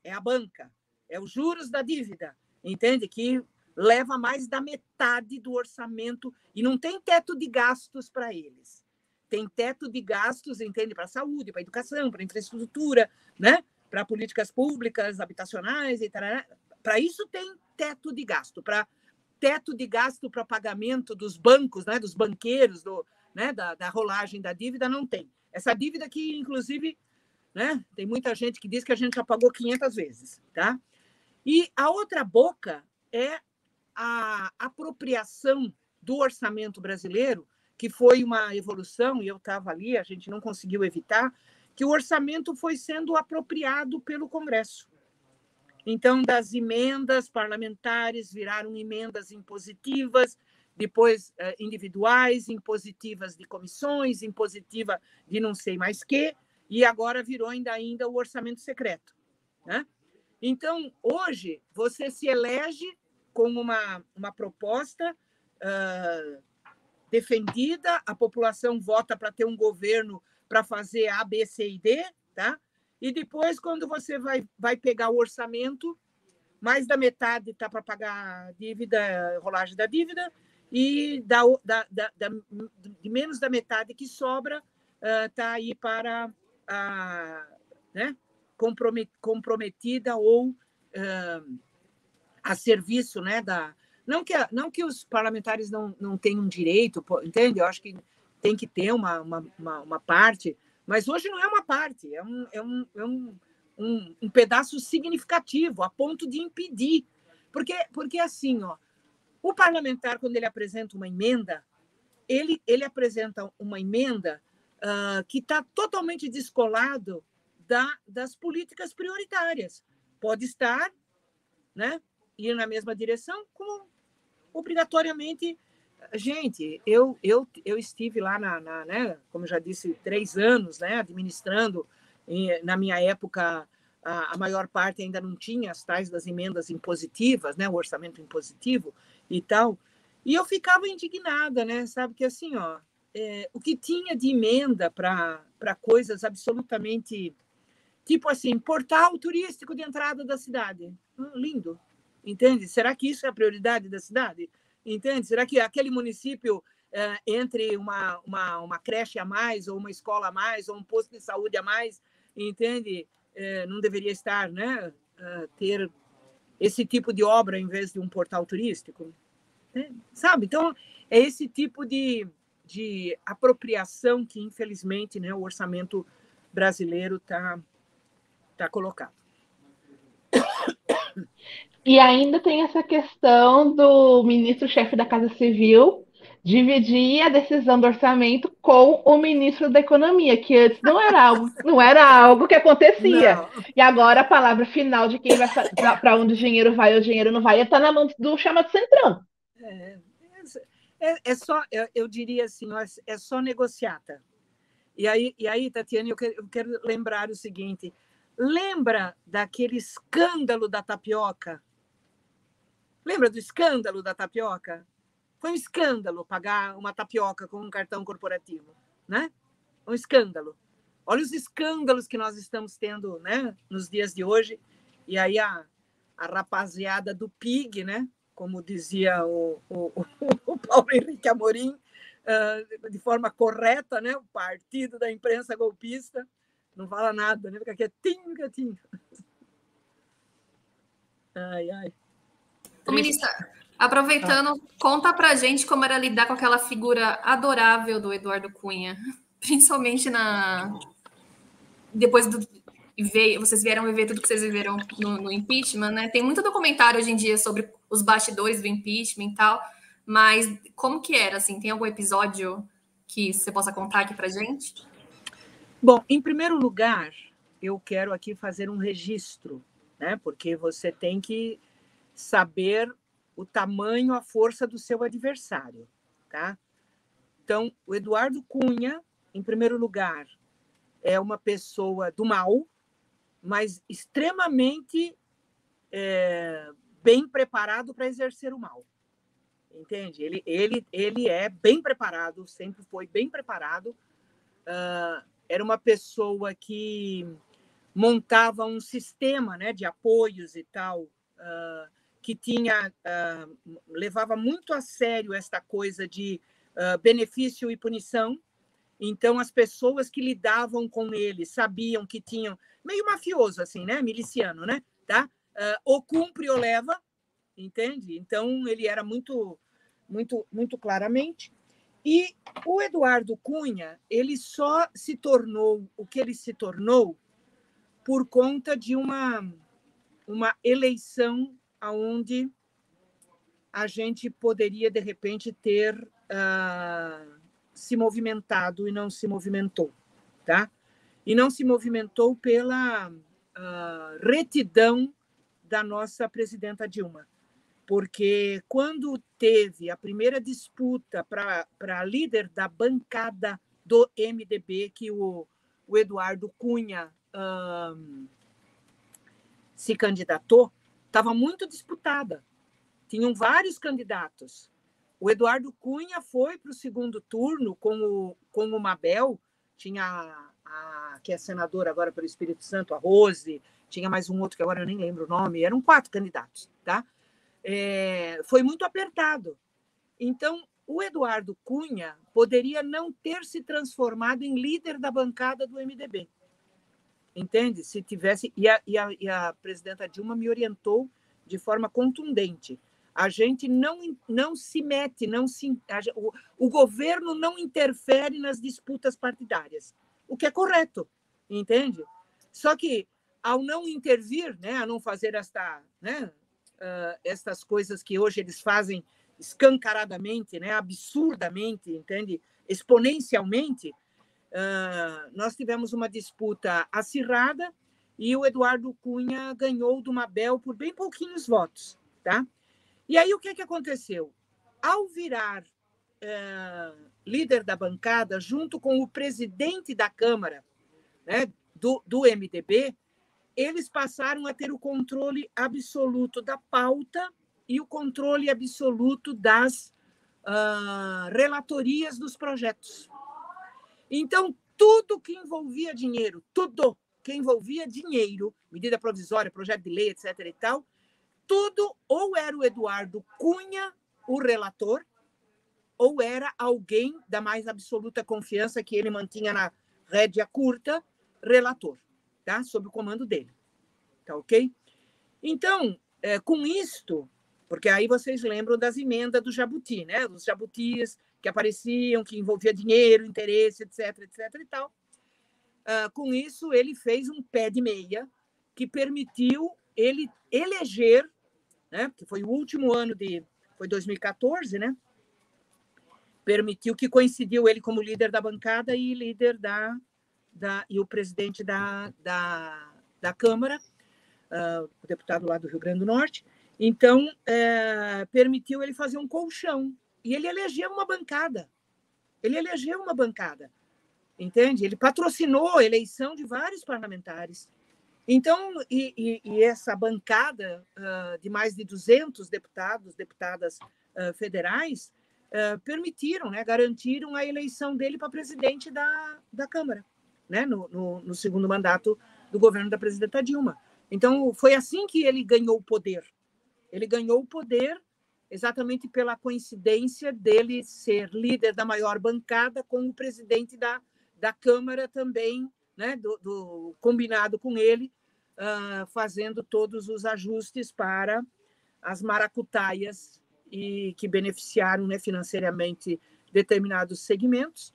é os juros da dívida, entende? Que leva mais da metade do orçamento e não tem teto de gastos para eles. Tem teto de gastos, entende? Para a saúde, para a educação, para a infraestrutura, né? Para políticas públicas, habitacionais, e tal. Para isso tem teto de gasto, para pagamento dos bancos, né, dos banqueiros, né, da rolagem da dívida, não tem. Essa dívida que, inclusive, né, tem muita gente que diz que a gente já pagou 500 vezes. Tá? E a outra boca é a apropriação do orçamento brasileiro, que foi uma evolução, e eu estava ali, a gente não conseguiu evitar, que o orçamento foi sendo apropriado pelo Congresso. Então, das emendas parlamentares viraram emendas impositivas, depois individuais, impositivas de comissões, impositiva de não sei mais quê, e agora virou ainda o orçamento secreto. Né? Então, hoje, você se elege com uma proposta defendida, a população vota para ter um governo para fazer A, B, C e D, tá? E depois, quando você vai pegar o orçamento, mais da metade está para pagar a dívida, rolagem da dívida, e de menos da metade que sobra está aí para né, comprometida ou a serviço, né, não que os parlamentares não tenham direito, entende? Eu acho que tem que ter uma parte, mas hoje não é uma parte, é um pedaço significativo, a ponto de impedir. Porque assim, ó, o parlamentar, quando ele apresenta uma emenda, ele apresenta uma emenda que está totalmente descolado das políticas prioritárias. Pode estar, né, ir na mesma direção, como obrigatoriamente. Gente, eu estive lá, né, como eu já disse, 3 anos, né, administrando. Na minha época, a maior parte ainda não tinha as tais das emendas impositivas, né, o orçamento impositivo e tal. E eu ficava indignada, né, sabe, que assim, ó, o que tinha de emenda para coisas absolutamente, tipo assim, portal turístico de entrada da cidade. Lindo, entende? Será que isso é a prioridade da cidade? Entende? Será que aquele município, entre uma creche a mais, ou uma escola a mais, ou um posto de saúde a mais, entende? Não deveria estar, né? Ter esse tipo de obra em vez de um portal turístico? Sabe? Então, é esse tipo de apropriação que, infelizmente, né, o orçamento brasileiro está colocado. E ainda tem essa questão do ministro-chefe da Casa Civil dividir a decisão do orçamento com o ministro da Economia, que antes não era algo que acontecia. Não. E agora a palavra final de quem vai para onde o dinheiro vai ou o dinheiro não vai está na mão do chamado Centrão. É só, eu diria assim, é só negociata. E aí, Tatiana, eu quero lembrar o seguinte: lembra daquele escândalo da tapioca? Lembra do escândalo da tapioca? Foi um escândalo pagar uma tapioca com um cartão corporativo, né? Um escândalo. Olha os escândalos que nós estamos tendo, né, nos dias de hoje. E aí a rapaziada do PIG, né, como dizia o Paulo Henrique Amorim, de forma correta, né, o partido da imprensa golpista, não fala nada, né, fica quietinho, quietinho. Ai, ai. Ô, ministra, aproveitando, conta pra gente como era lidar com aquela figura adorável do Eduardo Cunha, principalmente depois vocês vieram viver tudo que vocês viveram no impeachment, né? Tem muito documentário hoje em dia sobre os bastidores do impeachment e tal, mas como que era, assim? Tem algum episódio que você possa contar aqui pra gente? Bom, em primeiro lugar, eu quero aqui fazer um registro, né? Porque você tem que saber o tamanho, a força do seu adversário, tá? Então, o Eduardo Cunha, em primeiro lugar, é uma pessoa do mal, mas extremamente bem preparado para exercer o mal, entende? Ele é bem preparado, sempre foi bem preparado. Era uma pessoa que montava um sistema, né, de apoios e tal, que levava muito a sério esta coisa de benefício e punição. Então, as pessoas que lidavam com ele sabiam que tinham, meio mafioso, assim, né? Miliciano, né? Tá? Ou cumpre ou leva, entende? Então, ele era muito, muito, muito claramente. E o Eduardo Cunha, ele só se tornou o que ele se tornou por conta de uma eleição onde a gente poderia, de repente, ter se movimentado e não se movimentou, tá? E não se movimentou pela retidão da nossa presidenta Dilma, porque quando teve a primeira disputa para líder da bancada do MDB, que o Eduardo Cunha se candidatou, estava muito disputada. Tinham vários candidatos. O Eduardo Cunha foi para o segundo turno com o Mabel, tinha que é senadora agora pelo Espírito Santo, a Rose, tinha mais um outro que agora eu nem lembro o nome, eram 4 candidatos, tá? Foi muito apertado. Então, o Eduardo Cunha poderia não ter se transformado em líder da bancada do MDB, entende? Se tivesse... E a presidenta Dilma me orientou de forma contundente. A gente não se mete, o governo não interfere nas disputas partidárias, o que é correto, entende? Só que, ao não intervir, né, a não fazer estas coisas que hoje eles fazem escancaradamente, né, absurdamente, entende? Exponencialmente, nós tivemos uma disputa acirrada e o Eduardo Cunha ganhou do Mabel por bem pouquinhos votos, tá? E aí o que aconteceu? Ao virar líder da bancada, junto com o presidente da Câmara, né, do MDB, eles passaram a ter o controle absoluto da pauta e o controle absoluto das relatorias dos projetos. Então, tudo que envolvia dinheiro, medida provisória, projeto de lei, etc. e tal, tudo ou era o Eduardo Cunha, o relator, ou era alguém da mais absoluta confiança que ele mantinha na rédea curta, relator, tá? Sob o comando dele. Tá ok? Então, com isto, porque aí vocês lembram das emendas do Jabuti, né? Os jabutis que apareciam, que envolvia dinheiro, interesse, etc. e tal. Com isso, ele fez um pé de meia que permitiu ele eleger, né, porque foi o último ano foi 2014, né, permitiu que coincidiu ele como líder da bancada e líder e o presidente da Câmara, o deputado lá do Rio Grande do Norte. Então, permitiu ele fazer um colchão. E ele elegeu uma bancada. Entende? Ele patrocinou a eleição de vários parlamentares. Então, e essa bancada de mais de 200 deputadas federais, permitiram, né, garantiram a eleição dele para presidente da Câmara, né, no segundo mandato do governo da presidenta Dilma. Então, foi assim que ele ganhou o poder. Ele ganhou o poder exatamente pela coincidência dele ser líder da maior bancada com o presidente da Câmara também, né, combinado com ele, fazendo todos os ajustes para as maracutaias e que beneficiaram, né, financeiramente determinados segmentos.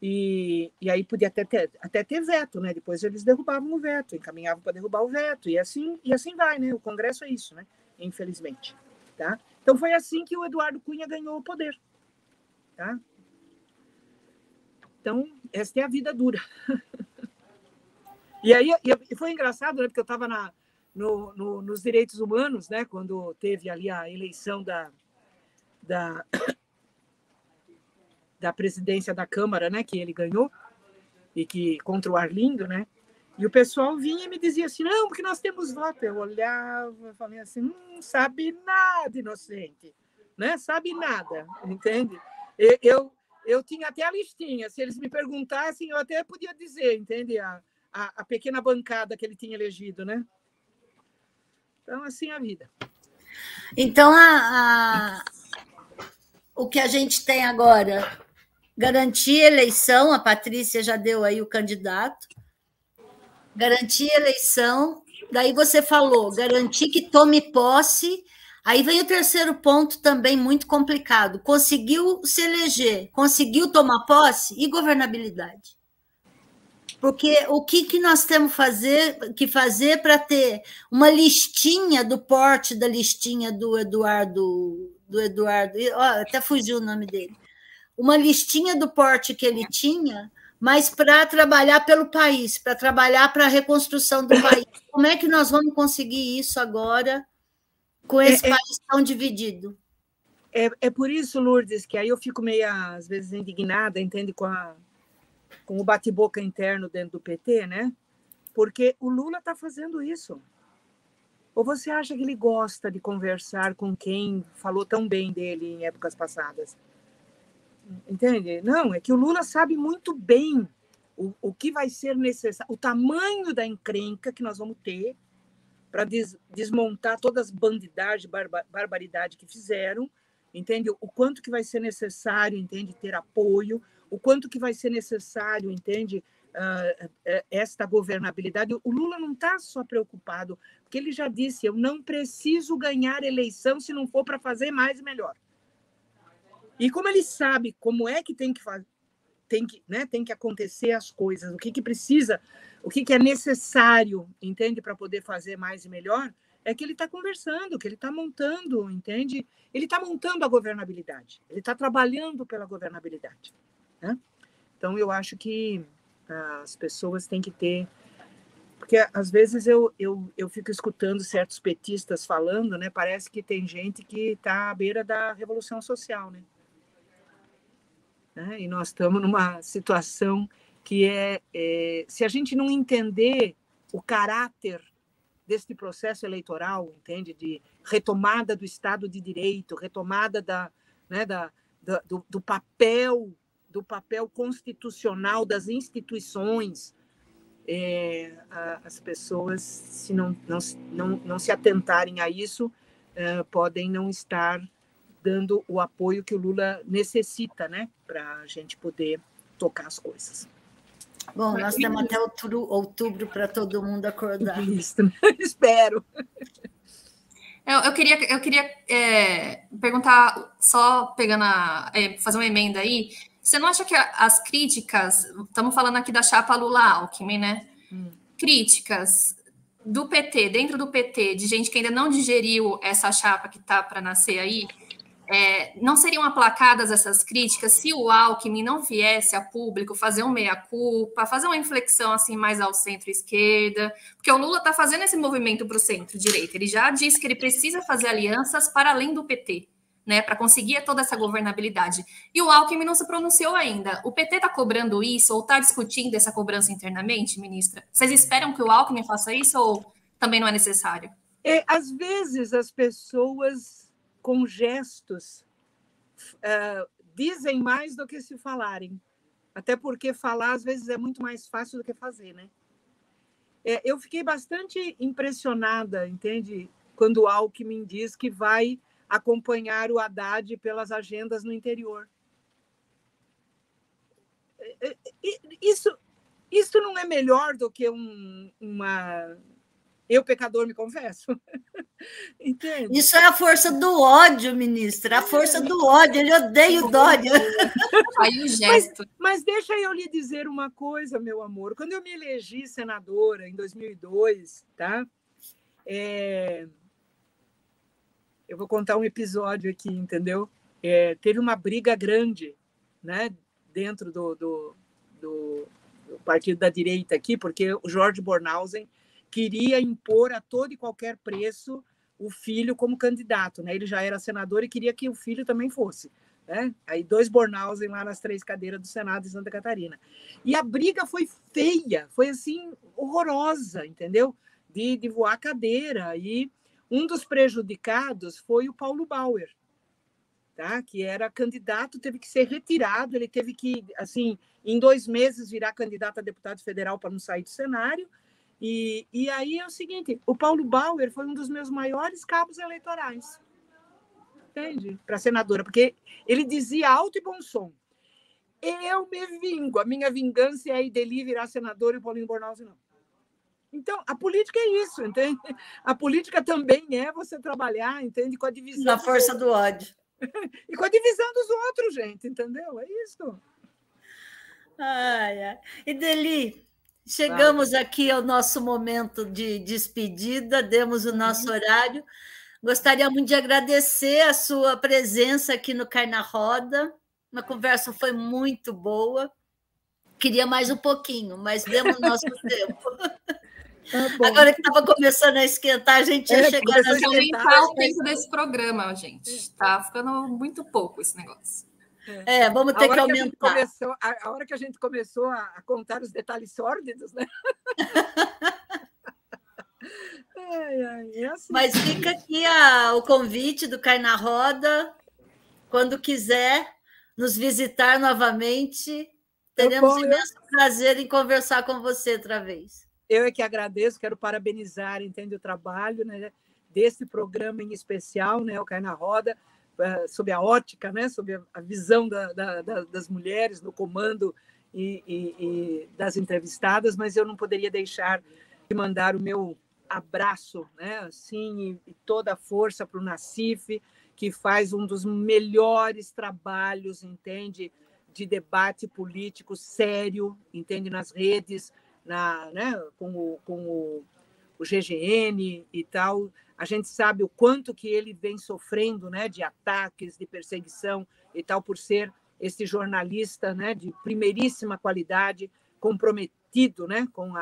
E aí podia até ter veto, né? Depois eles derrubavam o veto, encaminhavam para derrubar o veto, e assim vai, né? O Congresso é isso, né? Infelizmente. Tá? Então foi assim que o Eduardo Cunha ganhou o poder. Tá? Então, esta é a vida dura. E aí foi engraçado, né? Porque eu estava nos direitos humanos, né? Quando teve ali a eleição da presidência da Câmara, né, que ele ganhou, e que contra o Arlindo, né? E o pessoal vinha e me dizia assim, não, porque nós temos voto. Eu olhava, falei assim, não sabe nada, inocente, né? Sabe nada, entende? Eu tinha até a listinha, se eles me perguntassem, eu até podia dizer, entende? A pequena bancada que ele tinha elegido, né? Então, assim é a vida. Então, o que a gente tem agora, garantir a eleição, a Patrícia já deu aí o candidato, garantir a eleição, daí você falou, garantir que tome posse, aí vem o terceiro ponto também muito complicado, conseguiu se eleger, conseguiu tomar posse e governabilidade. Porque o que nós temos que fazer para ter uma listinha do porte da listinha do Eduardo, até fugiu o nome dele, uma listinha do porte que ele tinha, mas para trabalhar pelo país, para trabalhar para a reconstrução do país. Como é que nós vamos conseguir isso agora, com esse país tão dividido? É por isso, Lourdes, que aí eu fico meio, às vezes, indignada, entende, com o bate-boca interno dentro do PT, né? Porque o Lula está fazendo isso. Ou você acha que ele gosta de conversar com quem falou tão bem dele em épocas passadas? Entende? Não, é que o Lula sabe muito bem o que vai ser necessário, o tamanho da encrenca que nós vamos ter para desmontar todas as bandidagens, barbaridade que fizeram, entende? O quanto que vai ser necessário, entende, ter apoio, o quanto que vai ser necessário, entende, esta governabilidade. O Lula não está só preocupado, porque ele já disse, eu não preciso ganhar eleição se não for para fazer mais e melhor. E como ele sabe como é que tem que acontecer as coisas, o que precisa, o que é necessário, entende, para poder fazer mais e melhor, é que ele está conversando, que ele está montando, entende? Ele está montando a governabilidade, ele está trabalhando pela governabilidade, né? Então, eu acho que as pessoas têm que ter... Porque, às vezes, eu fico escutando certos petistas falando, né? Parece que tem gente que está à beira da revolução social, né? E nós estamos numa situação que se a gente não entender o caráter deste processo eleitoral, entende, de retomada do Estado de Direito, retomada do papel constitucional das instituições, as pessoas, se não se atentarem a isso, podem não estar dando o apoio que o Lula necessita, né, para a gente poder tocar as coisas. Bom, nós temos até outubro para todo mundo acordar. Isso, espero. Eu queria perguntar, só pegando fazer uma emenda aí, você não acha que as críticas, estamos falando aqui da chapa Lula-Alckmin, né? Críticas do PT, dentro do PT, de gente que ainda não digeriu essa chapa que está para nascer aí, não seriam aplacadas essas críticas se o Alckmin não viesse a público fazer um meia-culpa, fazer uma inflexão assim mais ao centro-esquerda? Porque o Lula está fazendo esse movimento para o centro-direita. Ele já disse que ele precisa fazer alianças para além do PT, né, para conseguir toda essa governabilidade. E o Alckmin não se pronunciou ainda. O PT está cobrando isso ou está discutindo essa cobrança internamente, ministra? Vocês esperam que o Alckmin faça isso ou também não é necessário? Às vezes as pessoas com gestos dizem mais do que se falarem. Até porque falar, às vezes, é muito mais fácil do que fazer, né? Eu fiquei bastante impressionada, entende? Quando o Alckmin diz que vai acompanhar o Haddad pelas agendas no interior. Isso não é melhor do que uma... Eu, pecador, me confesso. Entende? Isso é a força do ódio, ministra. A força do ódio. Ele odeia o Dória. Aí o gesto. Mas deixa eu lhe dizer uma coisa, meu amor. Quando eu me elegi senadora em 2002, tá? Eu vou contar um episódio aqui, entendeu? Teve uma briga grande, né, dentro do partido da direita aqui, porque o Jorge Bornhausen queria impor a todo e qualquer preço o filho como candidato, né? Ele já era senador e queria que o filho também fosse, né? Aí 2 Bornhausen lá nas 3 cadeiras do Senado de Santa Catarina. E a briga foi feia, foi assim, horrorosa, entendeu? De voar cadeira. E um dos prejudicados foi o Paulo Bauer, tá? Que era candidato, teve que ser retirado, ele teve que, assim, em 2 meses virar candidato a deputado federal para não sair do cenário. E aí é o seguinte, o Paulo Bauer foi um dos meus maiores cabos eleitorais, entende? Para senadora, porque ele dizia alto e bom som, eu me vingo, a minha vingança é a Ideli virar senador e o Paulinho Bornhausen não. Então, a política é isso, entende? A política também é você trabalhar, entende? Com a divisão... Na força do ódio. E com a divisão dos outros, gente, entendeu? É isso. Ai, ai. Ideli... Chegamos aqui ao nosso momento de despedida, demos o nosso horário. Gostaria muito de agradecer a sua presença aqui no Cai na Roda. A conversa foi muito boa. Queria mais um pouquinho, mas demos nosso tempo. Agora que estava começando a esquentar, a gente ia chegar a aumentar o tempo desse programa, gente. Está ficando muito pouco esse negócio. Vamos ter que aumentar. A hora que a gente começou a contar os detalhes sórdidos, né? Assim. Mas fica aqui o convite do Cai na Roda. Quando quiser nos visitar novamente, teremos imenso prazer em conversar com você outra vez. Eu é que agradeço, quero parabenizar, entende, o trabalho, né, desse programa em especial, né, o Cai na Roda, sob a ótica, né, sob a visão das mulheres no comando e das entrevistadas, mas eu não poderia deixar de mandar o meu abraço, né, assim, e toda a força para o Nassif, que faz um dos melhores trabalhos, entende, de debate político sério, entende, nas redes, né, com o GGN e tal. A gente sabe o quanto que ele vem sofrendo, né, de ataques, de perseguição e tal, por ser esse jornalista, né, de primeiríssima qualidade, comprometido, né, com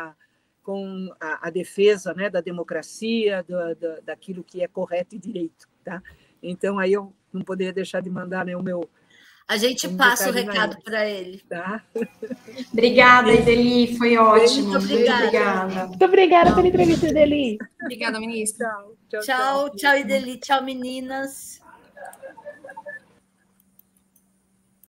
a defesa, né, da democracia, daquilo que é correto e direito. Tá? Então, aí eu não poderia deixar de mandar, né, o meu... A gente passa o recado para ele. Tá? Obrigada, Ideli, foi ótimo. Muito obrigada. Muito obrigada pela entrevista, Ideli. Obrigada, ministra. Tchau, Ideli. Tchau, meninas.